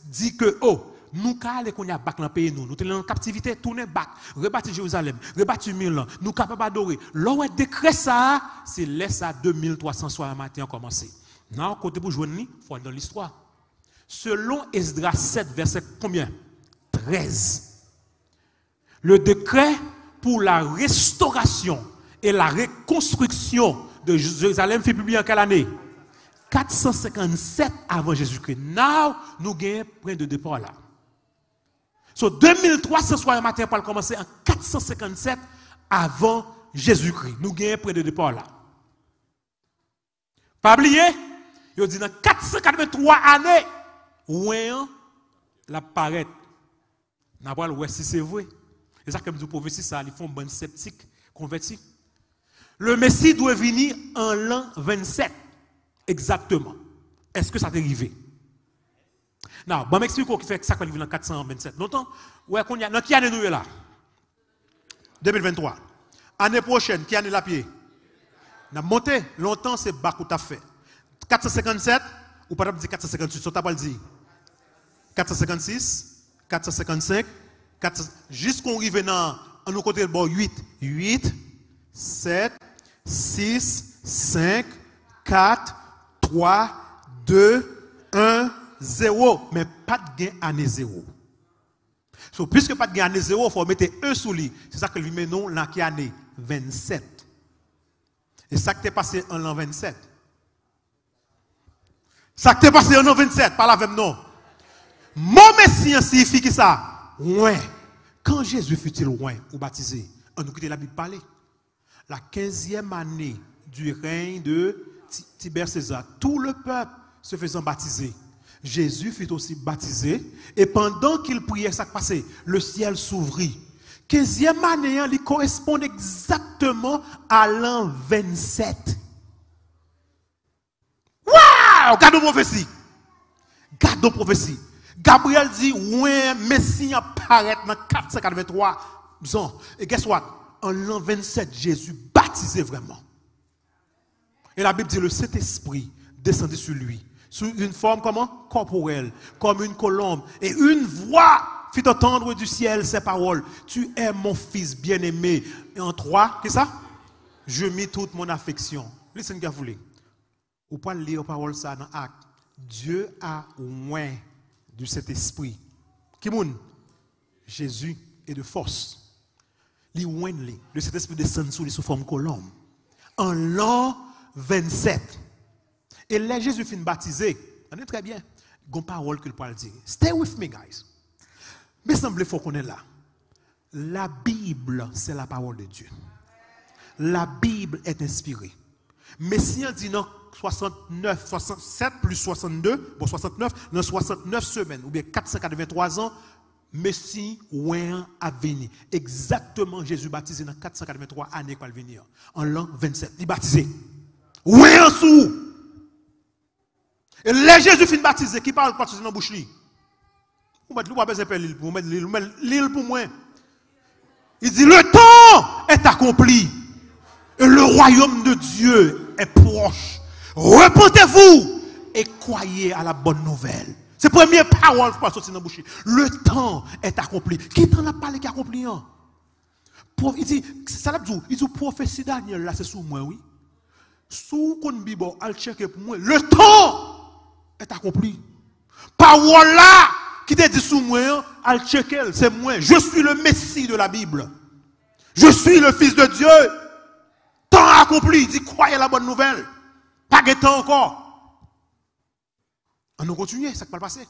dit que, oh, nous, quand on a bac dans le pays, nous sommes en captivité, tourner bac, rebâtir Jérusalem, rebâtir Milan, nous sommes capables d'adorer. L'on décret ça, c'est laisse à 2300 soirs matin commencer. Non, côté pour jouer, il faut aller dans l'histoire. Selon Esdras 7, verset combien? 13. Le décret pour la restauration et la reconstruction de Jérusalem fut publié en quelle année? 457 avant Jésus-Christ. Now, nous gagnons point de départ là. So 2300 soirs matin pour commencer en 457 avant Jésus-Christ. Nous gagnons point de départ là. Pas oublier, il dit dans 483 années, ouais, la paraît. N'a pas le si c'est vrai. C'est ça que me dit prophétie ça, ils font bonne sceptique converti. Le Messie doit venir en l'an 27. Exactement. Est-ce que ça t'est arrivé? Non, bon, m'explique qui fait ça quand il vient en 427. Longtemps, ouais, qu'on y a, dans qui année nous est là? 2023. Année prochaine, qui année la pied? N'a monté, longtemps c'est bas qu'on t'a fait. 457, ou pas dire 458, ça t'a pas dit. 456, 455, jusqu'on arrive dans, à nos côtés, bon, 8, 7, 6, 5, 4, 3, 2, 1, 0. Mais pas de gain année 0. So, puisque pas de gain année 0, il faut mettre 1 sous lui. C'est ça que lui met non, l'an qui année 27. Et ça qui est passé en l'an 27. Ça qui est passé en l'an 27, par la même non. Mon Messie signifie qui ça? Ouais. Quand Jésus fut-il loin ou baptisé? On nous quitte la Bible parler. La 15e année du règne de Tibère César, tout le peuple se faisant baptiser. Jésus fut aussi baptisé et pendant qu'il priait, ça passait, le ciel s'ouvrit. 15e année, il correspond exactement à l'an 27. Waouh! Gardons prophétie. Gardons prophétie. Gabriel dit, ouais, Messie apparaît dans 483 ans. Et guess what? En l'an 27, Jésus baptisé vraiment. Et la Bible dit, le Saint-Esprit descendit sur lui. Sous une forme comment? Corporelle, comme une colombe. Et une voix fit entendre du ciel ces paroles. Tu es mon fils bien-aimé. Et en 3, qu'est-ce que ça? Je mis toute mon affection. Listen carefully. Vous pouvez lire parole ça dans Acte. Dieu a oint du Saint-Esprit. Qui moun? Jésus est de force. Le Saint-Esprit descend sur lui sous forme colombe. En l'an 27. Et là, Jésus finit baptisé. On est très bien. Il y a une parole que le Paul dit. Stay with me, guys. Mais il semble faut qu'on est là. La Bible, c'est la parole de Dieu. La Bible est inspirée. Mais si on dit non, 69, 67 plus 62, bon 69, dans 69 semaines, ou bien 483 ans, Messie ouin a venu. Exactement, Jésus baptisé dans 483 années qu'il va venir. En l'an 27, il baptisé. Ouin en sous. Et là, Jésus finit baptisé, qui parle baptisé dans la bouche. Vous mettez l'île pour moi. L'île pour moi. Il dit, le temps est accompli. Et le royaume de Dieu est proche. Repentez-vous et croyez à la bonne nouvelle. C'est la première parole qui va sortir dans la bouche. Le temps est accompli. Qui t'en a parlé qui est accompli? Il dit, ça l'a dit, il dit, prophétie Daniel, là, c'est sous moi, oui. Sous qu'on Bible, al checker pour moi. Le temps est accompli. Parole là, qui te dit sous moi, al checker, c'est moi. Je suis le Messie de la Bible. Je suis le Fils de Dieu. Temps accompli. Il dit, croyez à la bonne nouvelle. Pas de temps encore. On nous continue, ça ne peut pas passer.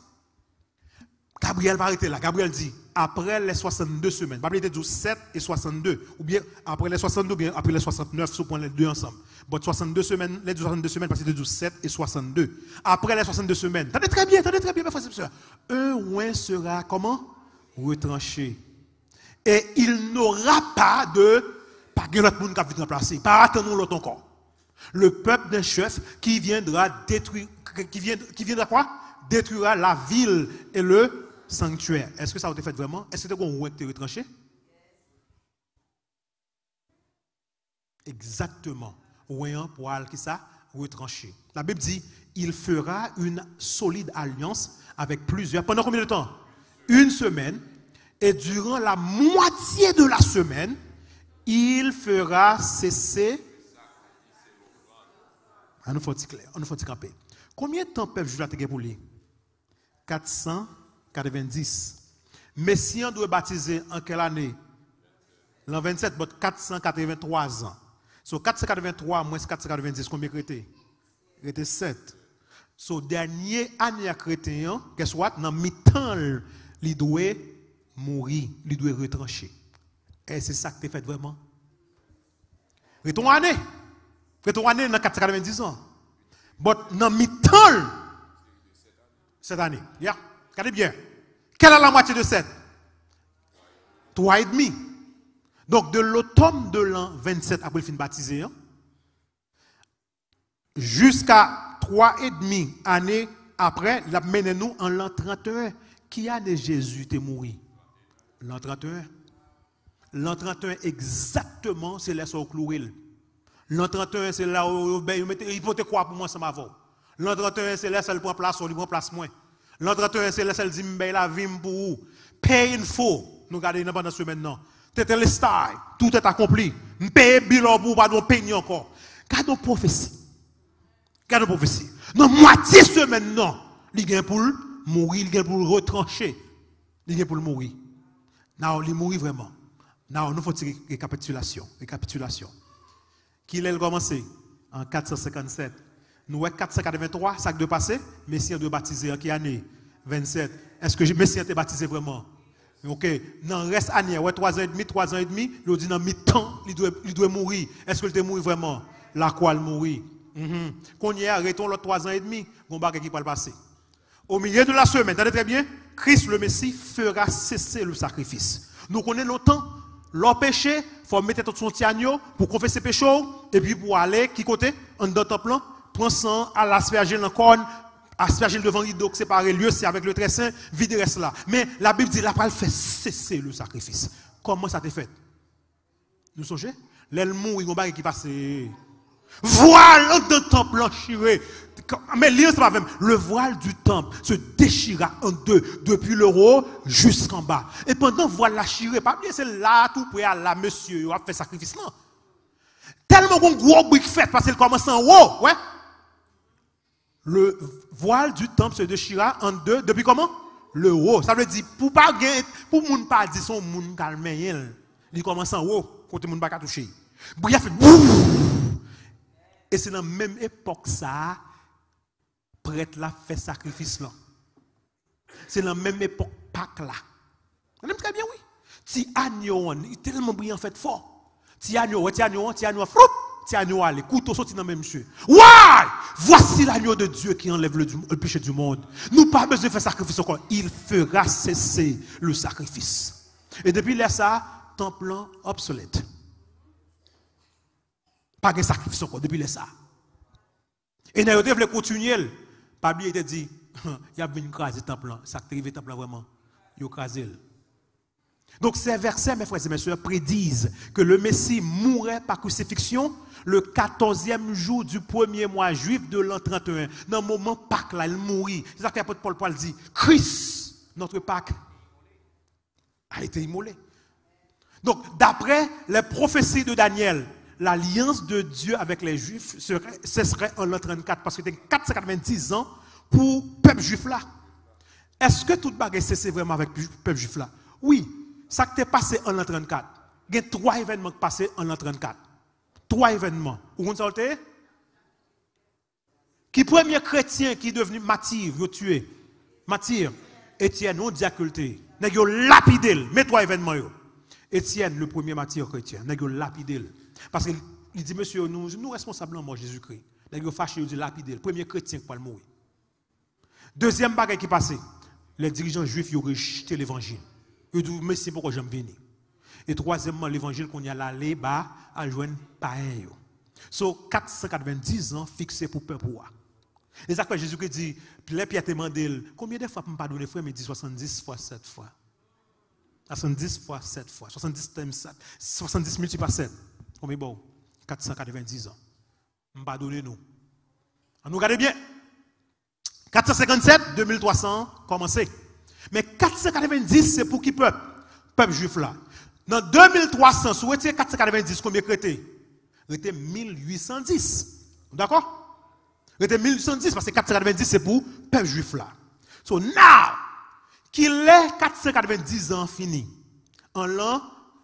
Gabriel va arrêter là. Gabriel dit, après les 62 semaines, Bible était dit 7 et 62, ou bien après les 62, ou bien après les 69, si on prend les deux ensemble. Bon, 62 semaines, les 62 semaines, parce que c'était 7 et 62. Après les 62 semaines, attendez très bien, mes frères et sœurs. Un oin sera comment? Retranché. Et il n'aura pas de, pas de l'autre monde qui va remplacer, pas attendre l'autre encore. Le peuple d'un chef qui viendra détruire, qui viendra quoi? Détruira la ville et le sanctuaire. Est-ce que ça a été fait vraiment? Est-ce que vous avez été retranché? Exactement. Ouéan poil qui ça? Retranché. La Bible dit, il fera une solide alliance avec plusieurs. Pendant combien de temps? Une semaine. Et durant la moitié de la semaine, il fera cesser. On nous faut clair, on nous faut camper. Combien de temps peuple juif a été pour lui? 490. Messie doit baptiser en quelle année? L'an 27, 483 ans. So 483 moins 490, combien crété? Crété 7. So dernier année chrétien, qu'est-ce que dans mi-temps, il doit mourir, il doit retrancher. Et c'est ça que tu fait vraiment. Retourne année dans 490 ans. Mais dans mi-temps, cette année. Yeah. Regardez bien. Quelle est la moitié de 7? 3,5. Donc, de l'automne de l'an 27, après le fin baptisé, jusqu'à 3,5 années après, il a mené nous en l'an 31. Qui année Jésus est mort? L'an 31. L'an 31, exactement, c'est là où cloué. L'an 31, c'est là où il faut te croire pour moi, ça m'a vu. L'an 31, c'est là où il prend place, il prend place moins. L'an 31, c'est là où il dit, la vie pour vous. Paye une faux. Nous regardons pendant ce maintenant. C'était le style. Tout est accompli. Paye bilan pour pas de payer encore. Gardons prophétie. Gardons prophétie. Dans moitié semaine, non. Il vient pour mourir, il vient pour retrancher. Il vient pour mourir. Non, il mourit vraiment. Non, nous faut une récapitulation. Qui l'a commencé en 457. Nous, 483, ça de passé. Messie doit baptiser en quelle année? 27. Est-ce que Messie a été baptisé vraiment? Ok. Dans le reste année, 3 ans et demi, il dit dans mi-temps, il doit mourir. Est-ce qu'il est mort vraiment? La quoi il mourit? Quand il y a arrêté l'autre 3 ans et demi, on va qui va le passer. Au milieu de la semaine, entendez très bien, Christ le Messie fera cesser le sacrifice. Nous connaissons longtemps, leur péché, il faut mettre tout son petit agneau pour confesser péché, et puis pour aller, qui côté? En dans le temple, prendre sang à l'asperger dans le corps, asperger devant le rideau, séparer lieu, c'est avec le très saint, vide reste là. Mais la Bible dit, la parole fait cesser le sacrifice. Comment ça t'est fait? Nous songez? L'aile mouille, il y a un qui passe. Voile de temple enchiré. Mais le voile du temple se déchira en deux, depuis le haut jusqu'en bas. Et pendant voile la chiré, pas bien c'est là tout près à la monsieur, il a fait sacrifice là. Tellement qu'on gros brique fait parce qu'il commence en haut, ouais. Le voile du temple se déchira en deux, depuis comment? Le haut. Ça veut dire, pour pas gagner, pour moun pas dire son moun calmer, il commence en haut, côté moun pas toucher. Il a fait et c'est dans la même époque ça, prêtre là fait sacrifice là. C'est dans la même époque Pâques là. On aime très bien oui. Ti agneau, il est tellement brillant fait fort. Ti agneau, allez, couteau sorti dans même monsieur. Ouais! Voici l'agneau de Dieu qui enlève le péché du monde. Nous pas besoin de faire sacrifice encore. Il fera cesser le sacrifice. Et depuis là ça, temple obsolète. Pas de sacrifice encore depuis ça. Et dans le continuer, pas bien était dit, il y a une crase de temple, ça arrive le temple vraiment, il y a crasé. Donc ces versets, mes frères et mes sœurs, prédisent que le Messie mourrait par crucifixion le 14e jour du premier mois juif de l'an 31. Dans le moment Pâques là, il mourit. C'est ça que l'apôtre Paul dit, Christ, notre Pâques, a été immolé. Donc d'après les prophéties de Daniel, l'alliance de Dieu avec les Juifs cesserait en l'an 34 parce que c'était 490 ans pour le peuple juif là. Est-ce que tout bagage cesse vraiment avec le peuple juif là? Oui, ça qui est passé en l'an 34. Il y a 3 événements qui sont passés en l'an 34. 3 événements. Vous comprenez ça? Qui premier chrétien qui est devenu martyr, il a tué. Martyr. Étienne, non diaculté. Nèg yo lapidé, mets-toi événement yo. Étienne, le premier martyr chrétien, nèg yo lapidé. Parce qu'il dit, monsieur, nous responsables en mort Jésus-Christ. Nèg yo fâché, il dit lapidé, le premier chrétien qui va mourir. Deuxième bagage qui passe, les dirigeants juifs ont rejeté l'évangile. Ils disent, mais c'est pourquoi j'aime venir. Et troisièmement, l'évangile qu'on y a allé bas à joindre païen. So 490 ans fixés pour peuple. Et ça que Jésus-Christ dit, les Pierre te demandé, combien de fois pour me pardonner frère, mais il dit 70 fois 7 fois. 70 fois 7 fois. 70 times 7. 70 multiplié par 7. Combien bon? 490 ans. Me pardonnez nous. Nous regardez bien. 457, 2300, commencez. Mais 490, c'est pour qui peuple? Peuple juif là. Dans 2300, si vous retirez 490, combien crété? C'était 1810. D'accord? C'était 1810 parce que 490, c'est pour peuple juif là. So now, qu'il est 490 ans fini, en l'an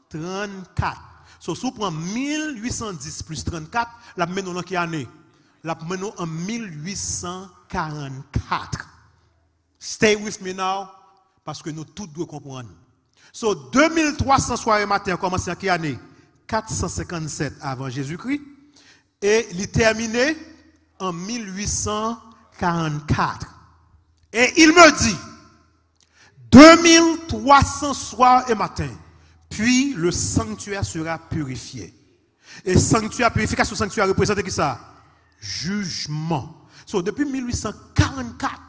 34. So si vous prenez 1810 plus 34, la menons en quelle année? La menons en 1844. Stay with me now, parce que nous tous devons comprendre. So 2300 soirées matin, commencé en quelle année? 457 avant Jésus-Christ. Et il est terminé en 1844. Et il me dit, 2300 soirs et matin, puis le sanctuaire sera purifié. Et sanctuaire, purification sanctuaire représente qui ça? Jugement. So, depuis 1844,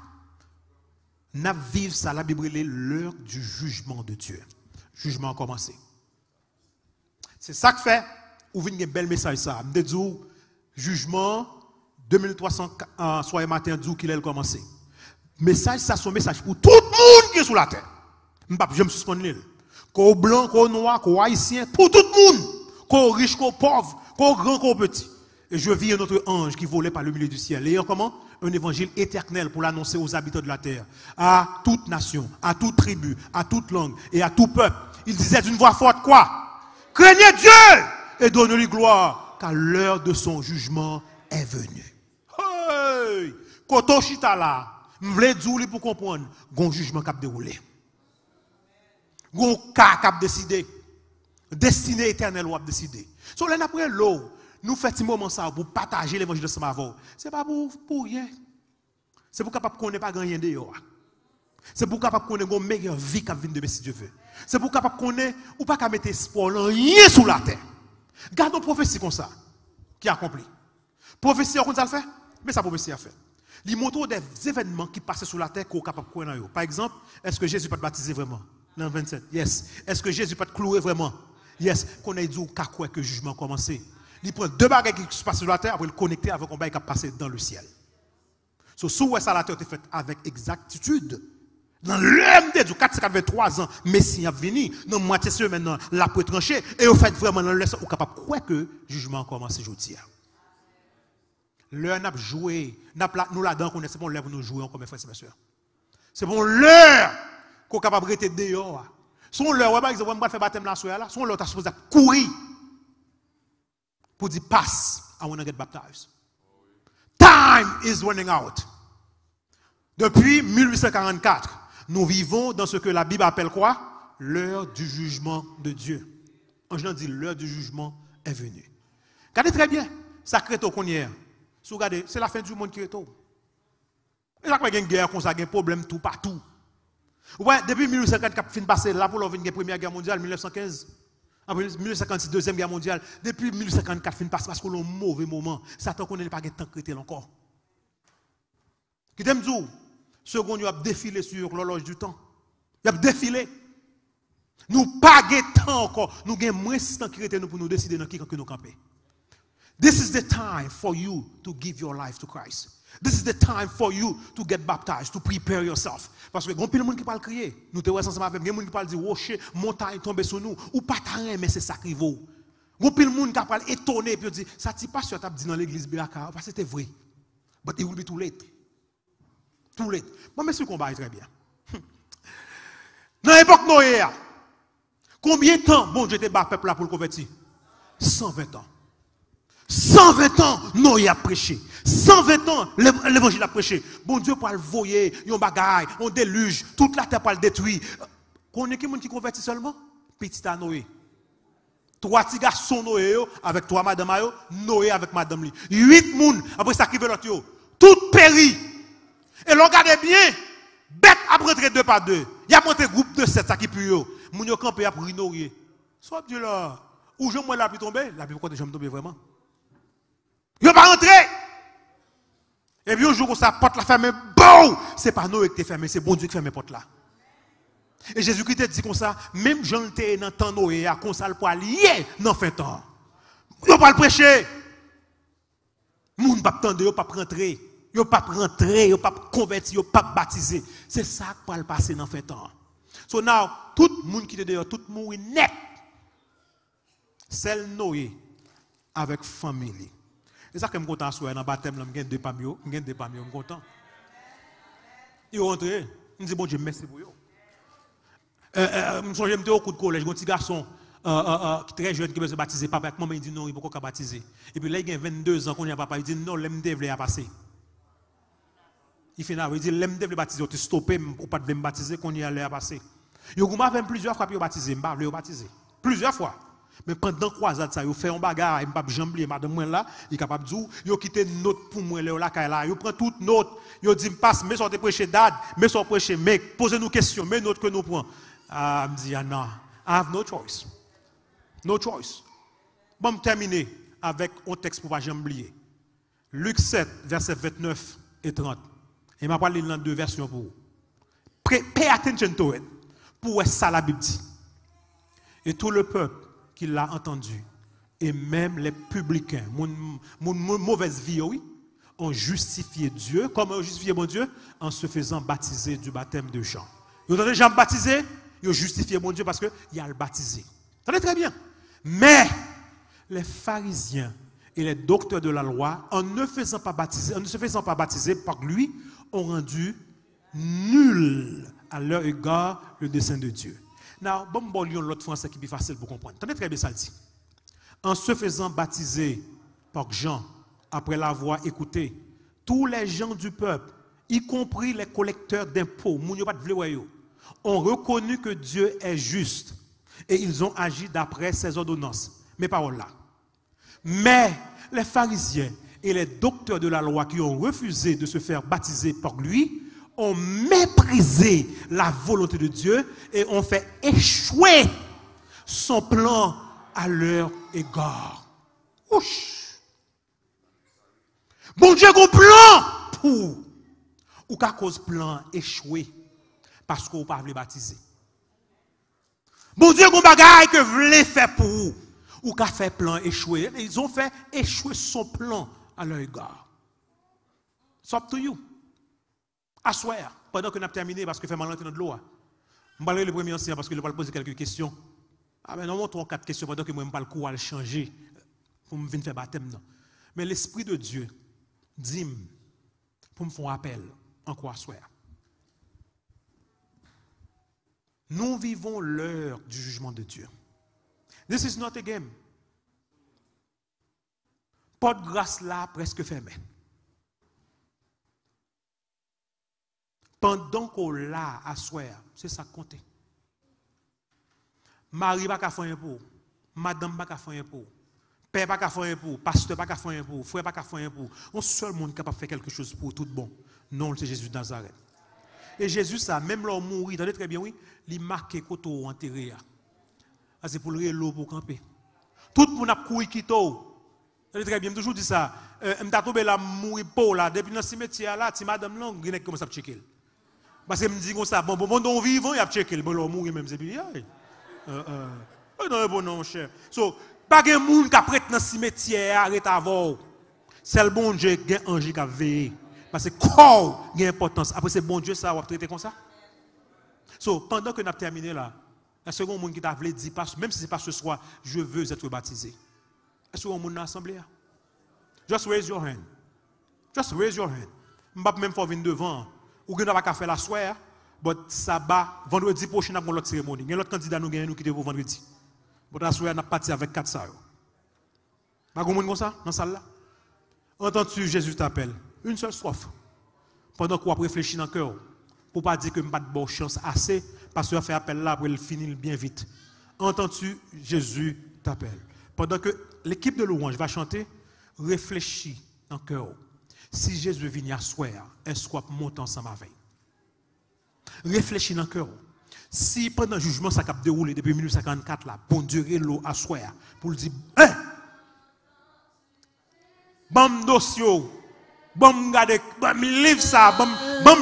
nous vivons ça, la Bible est l'heure du jugement de Dieu. Jugement a commencé. C'est ça que fait, ou vient un bel message ça. Je dis, jugement, 2300 soir et matin, dit qu'il a commencé. Message, ça, son message pour tout le monde qui est sur la terre. Je me suspends l'île. Qu'on blanc, qu'on noir, qu'on haïtien, pour tout le monde. Qu'on riche, qu'on pauvre, qu'on grand, qu'on petit. Et je vis un autre ange qui volait par le milieu du ciel. Ayant comment? Un évangile éternel pour l'annoncer aux habitants de la terre. À toute nation, à toute tribu, à toute langue et à tout peuple. Il disait d'une voix forte quoi? Craignez Dieu et donnez-lui gloire, car l'heure de son jugement est venue. Hey! Koto chita là, m'vle dire pour comprendre, gon jugement qui a déroulé. Gon cas qui a décidé. Destinée éternelle ou a décidé. So là après l'eau, nous faisons un moment ça pour partager l'évangile de Samavon. Ce n'est pas pour rien. C'est pour capable qu'on n'ait pas gagné dehors. C'est pour capable qu'on ait une meilleure vie qu'à venir de si Dieu veut. C'est pour capable qu'on ait ou pas qu'à mettre espoir rien sur la terre. Gardons prophétie comme ça qui accompli. Prophétie on ça fait, mais ça prophétie a fait. Il montre des événements qui passent sur la terre qu'on est capable de croire. Par exemple, est-ce que Jésus peut te baptiser vraiment? Dans 27. Yes. Est-ce que Jésus peut te clouer vraiment? Yes. Qu'on ait dit qu'à quoi que le jugement a commencé. Il prend deux bagages qui se passent sur la terre après le connecter avec un bagage qui a passé dans le ciel. So, si ça la terre est faite avec exactitude, dans l'homme de 483 ans, Messie a venu, dans moitié semaine maintenant, la peut trancher, et vous faites vraiment dans le leçon, vous capable de croire que le jugement a commencé aujourd'hui. L'heure n'a pas joué, nous là-dedans, c'est bon l'heure pour nous jouer encore, mes frères et mes soeurs. C'est bon l'heure qu'on est capable de rester dehors. Son l'heure, par exemple, on va faire baptême la soirée là, son l'heure, tu as supposé courir pour dire pass, I want to get baptized. Time is running out. Depuis 1844, nous vivons dans ce que la Bible appelle quoi? L'heure du jugement de Dieu. En général, dit l'heure du jugement est venue. Regardez très bien, ça crée qu'on y est. Si vous regardez, c'est la fin du monde qui est tôt. Il y a une guerre, il y a un problème tout partout. Ouais, depuis 1844, fin passé, là pour la Première Guerre mondiale, 1915. En 1956, Deuxième Guerre mondiale, depuis 1854, fin passé, parce qu'on a un mauvais moment. Satan connaît pas de temps chrétien encore. Qui t'aime dire, second, il a défilé sur l'horloge du temps. Il a défilé. Nous pas de temps encore. Nous avons moins de temps chrétien pour nous décider dans qui que nous camper. This is the time for you to give your life to Christ. This is the time for you to get baptized, to prepare yourself. Parce que il y a plein de monde qui parle crier. Nous te voyons ensemble avec des gens qui parlent dire rocher, montagne tomber sur nous ou pas rien mais c'est ça qui vaut. Il y a plein de monde qui parle étonné puis dit ça ti pas sûr t'a dit dans l'église Béaka parce que c'était vrai. But it will be too late. Too late. Moi monsieur combat très bien. Dans l'époque Noé, combien de temps bon Dieu te bat peuple là pour le convertir? 120 ans. 120 120 ans, Noé a prêché. 120 ans, l'évangile a prêché. Bon Dieu pour le voyer, yon bagaille, on déluge, toute la terre pour le détruire. Qu'on est qui convertit seulement? Petit à Noé. 3 petits garçons Noé avec 3 madame yo, Noé avec madame li. 8 moun, après ça qui veut l'autre yo. Tout péri. Et l'on regarde bien, bête a rentré 2 par 2. Il y a monté groupe de 7 ça qui pue yo. Moun yo campé a pris Noé. Soit Dieu là. Ou je moi la pluie tomber, la pluie côté je me tomber vraiment. Yo pas rentré. Et puis un jour où ça porte la ferme, bon, c'est pas Noé qui t'a fermé, c'est bon Dieu qui ferme porte là. Et Jésus-Christ te dit comme ça, même Jean te dans temps Noé, à comme ça le poil lié dans fin temps. Yo pas le prêcher. Moun pas tendre, yo pas rentrer. Yo pas rentrer, yo pas convertir, yo pas baptiser. C'est ça qui va le passer dans fin temps. So now, tout le monde qui est dehors, tout le monde est net. Celle Noé avec famille. Et ça que je suis content dans le baptême, je suis 2 parmi eux, je suis content. Ils sont rentrés, je dis bon Dieu, merci pour eux. Je suis au coup de collège, un petit garçon très jeune qui veut se baptiser. Papa, maman, il dit non, il ne peut pas baptiser. Et puis là, il a 22 ans, quand il a papa, il dit non, l'MD voulait passer. Il fait il dit l'MD voulait baptiser, tu stoppé, ou pas de me baptiser, qu'on y allait passer. Il a fait plusieurs fois pour baptiser, je ne baptiser. Plusieurs fois. Mais pendant croisade, ça, il fait un bagarre, il ne peut pas jambier, madame, moi là, il est capable de dire, il a quitté une note pour moi, là, il prend toute note, il dit, passe, mais sortez prêcher dad, mais sortez prêcher mec, posez-nous questions, mais note que nous prenons. Ah, me dit, non, I have no choice. No choice. Bon, je terminer avec un texte pour ne pas jambier. Luc 7, versets 29 et 30. Et m'a parlé dans 2 versions pour vous. Pay attention to it. Pour ça la Bible dit. Et tout le peuple qui l'a entendu, et même les publicains, mon mauvaise vie, oui, ont justifié Dieu. Comment ont justifié mon Dieu? En se faisant baptiser du baptême de Jean. Vous avez déjà baptisé? Ils ont justifié mon Dieu parce qu'il a le baptisé. Ça va très bien. Mais les pharisiens et les docteurs de la loi, en ne se faisant pas baptiser par lui, ont rendu nul à leur égard le dessein de Dieu. Now, bon, l'autre français qui est plus facile pour comprendre. Tenez très bien ça dit. En se faisant baptiser par Jean, après l'avoir écouté, tous les gens du peuple, y compris les collecteurs d'impôts, ont reconnu que Dieu est juste et ils ont agi d'après ses ordonnances. Mes paroles là. Mais les pharisiens et les docteurs de la loi qui ont refusé de se faire baptiser par lui ont méprisé la volonté de Dieu et ont fait échouer son plan à leur égard. Ouch! Bon Dieu, un plan pour ou qu'à cause plan échoué parce qu'on ne peut pas baptiser. Bon Dieu, un bagage que voulait faire pour vous ou qu'a fait plan échoué. Ils ont fait échouer son plan à leur égard. It's up to you. À soir, pendant que nous avons terminé, parce que fait mal dans de l'eau. Je vais aller le premier ancien parce que je vais poser quelques questions. Ah ben non, montrons 4 questions pendant que moi je n'ai pas le coup à le changer pour me venir faire baptême. Non. Mais l'Esprit de Dieu dit pour me faire un appel en quoi soir. Nous vivons l'heure du jugement de Dieu. This is not a game. Pas de grâce là presque fermé. Pendant qu'on l'a à soir, c'est ça qui compte. Marie pas qu'à faire un pour, madame pas qu'à faire un pour, père pas qu'à faire un pour, pasteur pas qu'à faire un pour, frère pas qu'à faire un pour. Un seul monde capable de faire quelque chose pour tout bon. Non, c'est Jésus de Nazareth. Et Jésus ça, même là mourir, attendez très bien oui, il marque koto enterré. C'est pour le l'eau pour camper. Tout le monde a couru quito. Attendez très bien, toujours dit ça. M'ta tombé là mourir pour là depuis dans cimetière là, si madame là, il commence à checker. Parce que me dit comme ça, bon on vivant, il a checké, bon là mourir même c'est bien. Non bon non cher. So pas de monde qui prête dans cimetière arrête avant. C'est le bon Dieu qui a ange qui a veillé. Parce que corps a importance. Après c'est bon Dieu ça va traiter comme ça. So pendant que nous avons terminé là, la seconde monde qui t'a voulu dire même si c'est pas ce soir, je veux être baptisé. Est-ce que vous monde dans l'assemblée? Just raise your hand. Just raise your hand. M'pas même faut venir devant. Ou que nous pas faire la soirée, mais sabbat vendredi prochain nous avons l'autre cérémonie. Il y a l'autre candidat nous gagne nous quitter pour vendredi. But la soirée n'a parti avec 4 ça. Pas comme ça, dans la salle là. Entends-tu Jésus t'appelle? Une seule strophe. Pendant qu'on réfléchit dans le cœur. Pour pas dire que je n'ai pas de bonne chance assez, parce que fait appel là pour le finir bien vite. Entends-tu Jésus t'appelle? Pendant que l'équipe de louange va chanter, réfléchis dans le cœur. Si Jésus vient à soir, est-ce qu'on monte ensemble avec? Réfléchis dans le cœur. Si pendant le jugement, ça a déroulé depuis 1954, là, bon Dieu, l'eau à soir, pour le dire, hein? Bon dossier, bon gade, bon livre ça, bon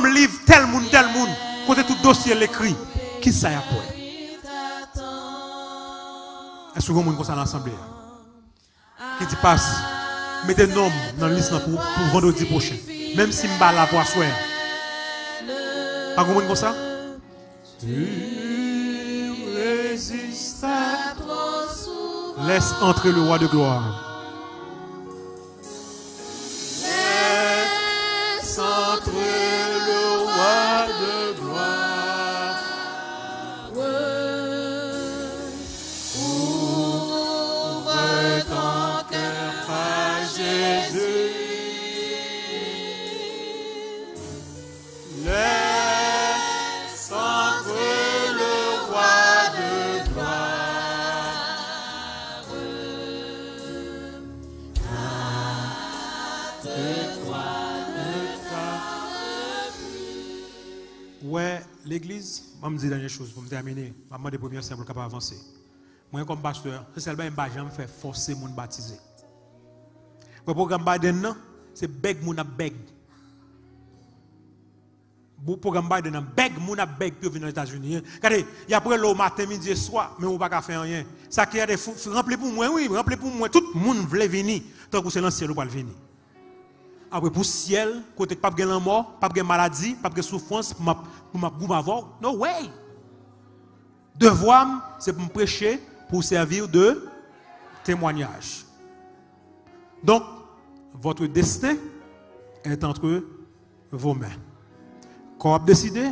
livre tel monde, côté tout dossier l'écrit. Qui ça y a pour? Est-ce que vous avez comme ça dans l'assemblée? Qui dit passe, mettez nom dans la liste pour vendredi prochain. Même si je ne suis pas là pour asseoir. Pas comme ça? Tu résistes à trop souvent. Laisse entrer le roi de gloire. Laisse entrer le roi de gloire. Ouvre ton cœur à Jésus. Laisse entrer le roi de gloire. Ouais, l'église, je vais me dire dernière chose pour me terminer. Je vais me dire première simple pour avancer. Moi, comme pasteur, c'est celle-là que je me fais forcer mon baptiser. Le programme Biden, c'est beg mon beg. Le programme Biden, beg mon beg pour venir aux États-Unis. Regardez, il y a après le matin, midi et soir, mais on ne peut pas faire rien. Ça qui a des fous, rempli pour moi, oui, rempli pour moi. Tout le monde veut venir, tant que c'est l'ancien, on va venir. Après, pour le ciel, côté pas de mort, pas de maladie, pas de souffrance, pour m'avoir. No way. Devoir, c'est pour me prêcher, pour servir de témoignage. Donc, votre destin est entre vos mains. Quand vous décidez,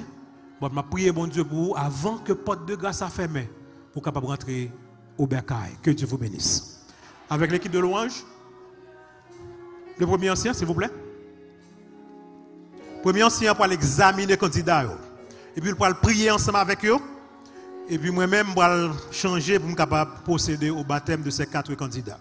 je vais prier bon Dieu pour vous avant que porte de grâce a fermé pour capable rentrer au bercail. Que Dieu vous bénisse. Avec l'équipe de louange, le premier ancien, s'il vous plaît. Le premier ancien pour examiner les candidats. Et puis, pour prier ensemble avec eux. Et puis, moi-même, je vais changer pour me capable procéder au baptême de ces 4 candidats.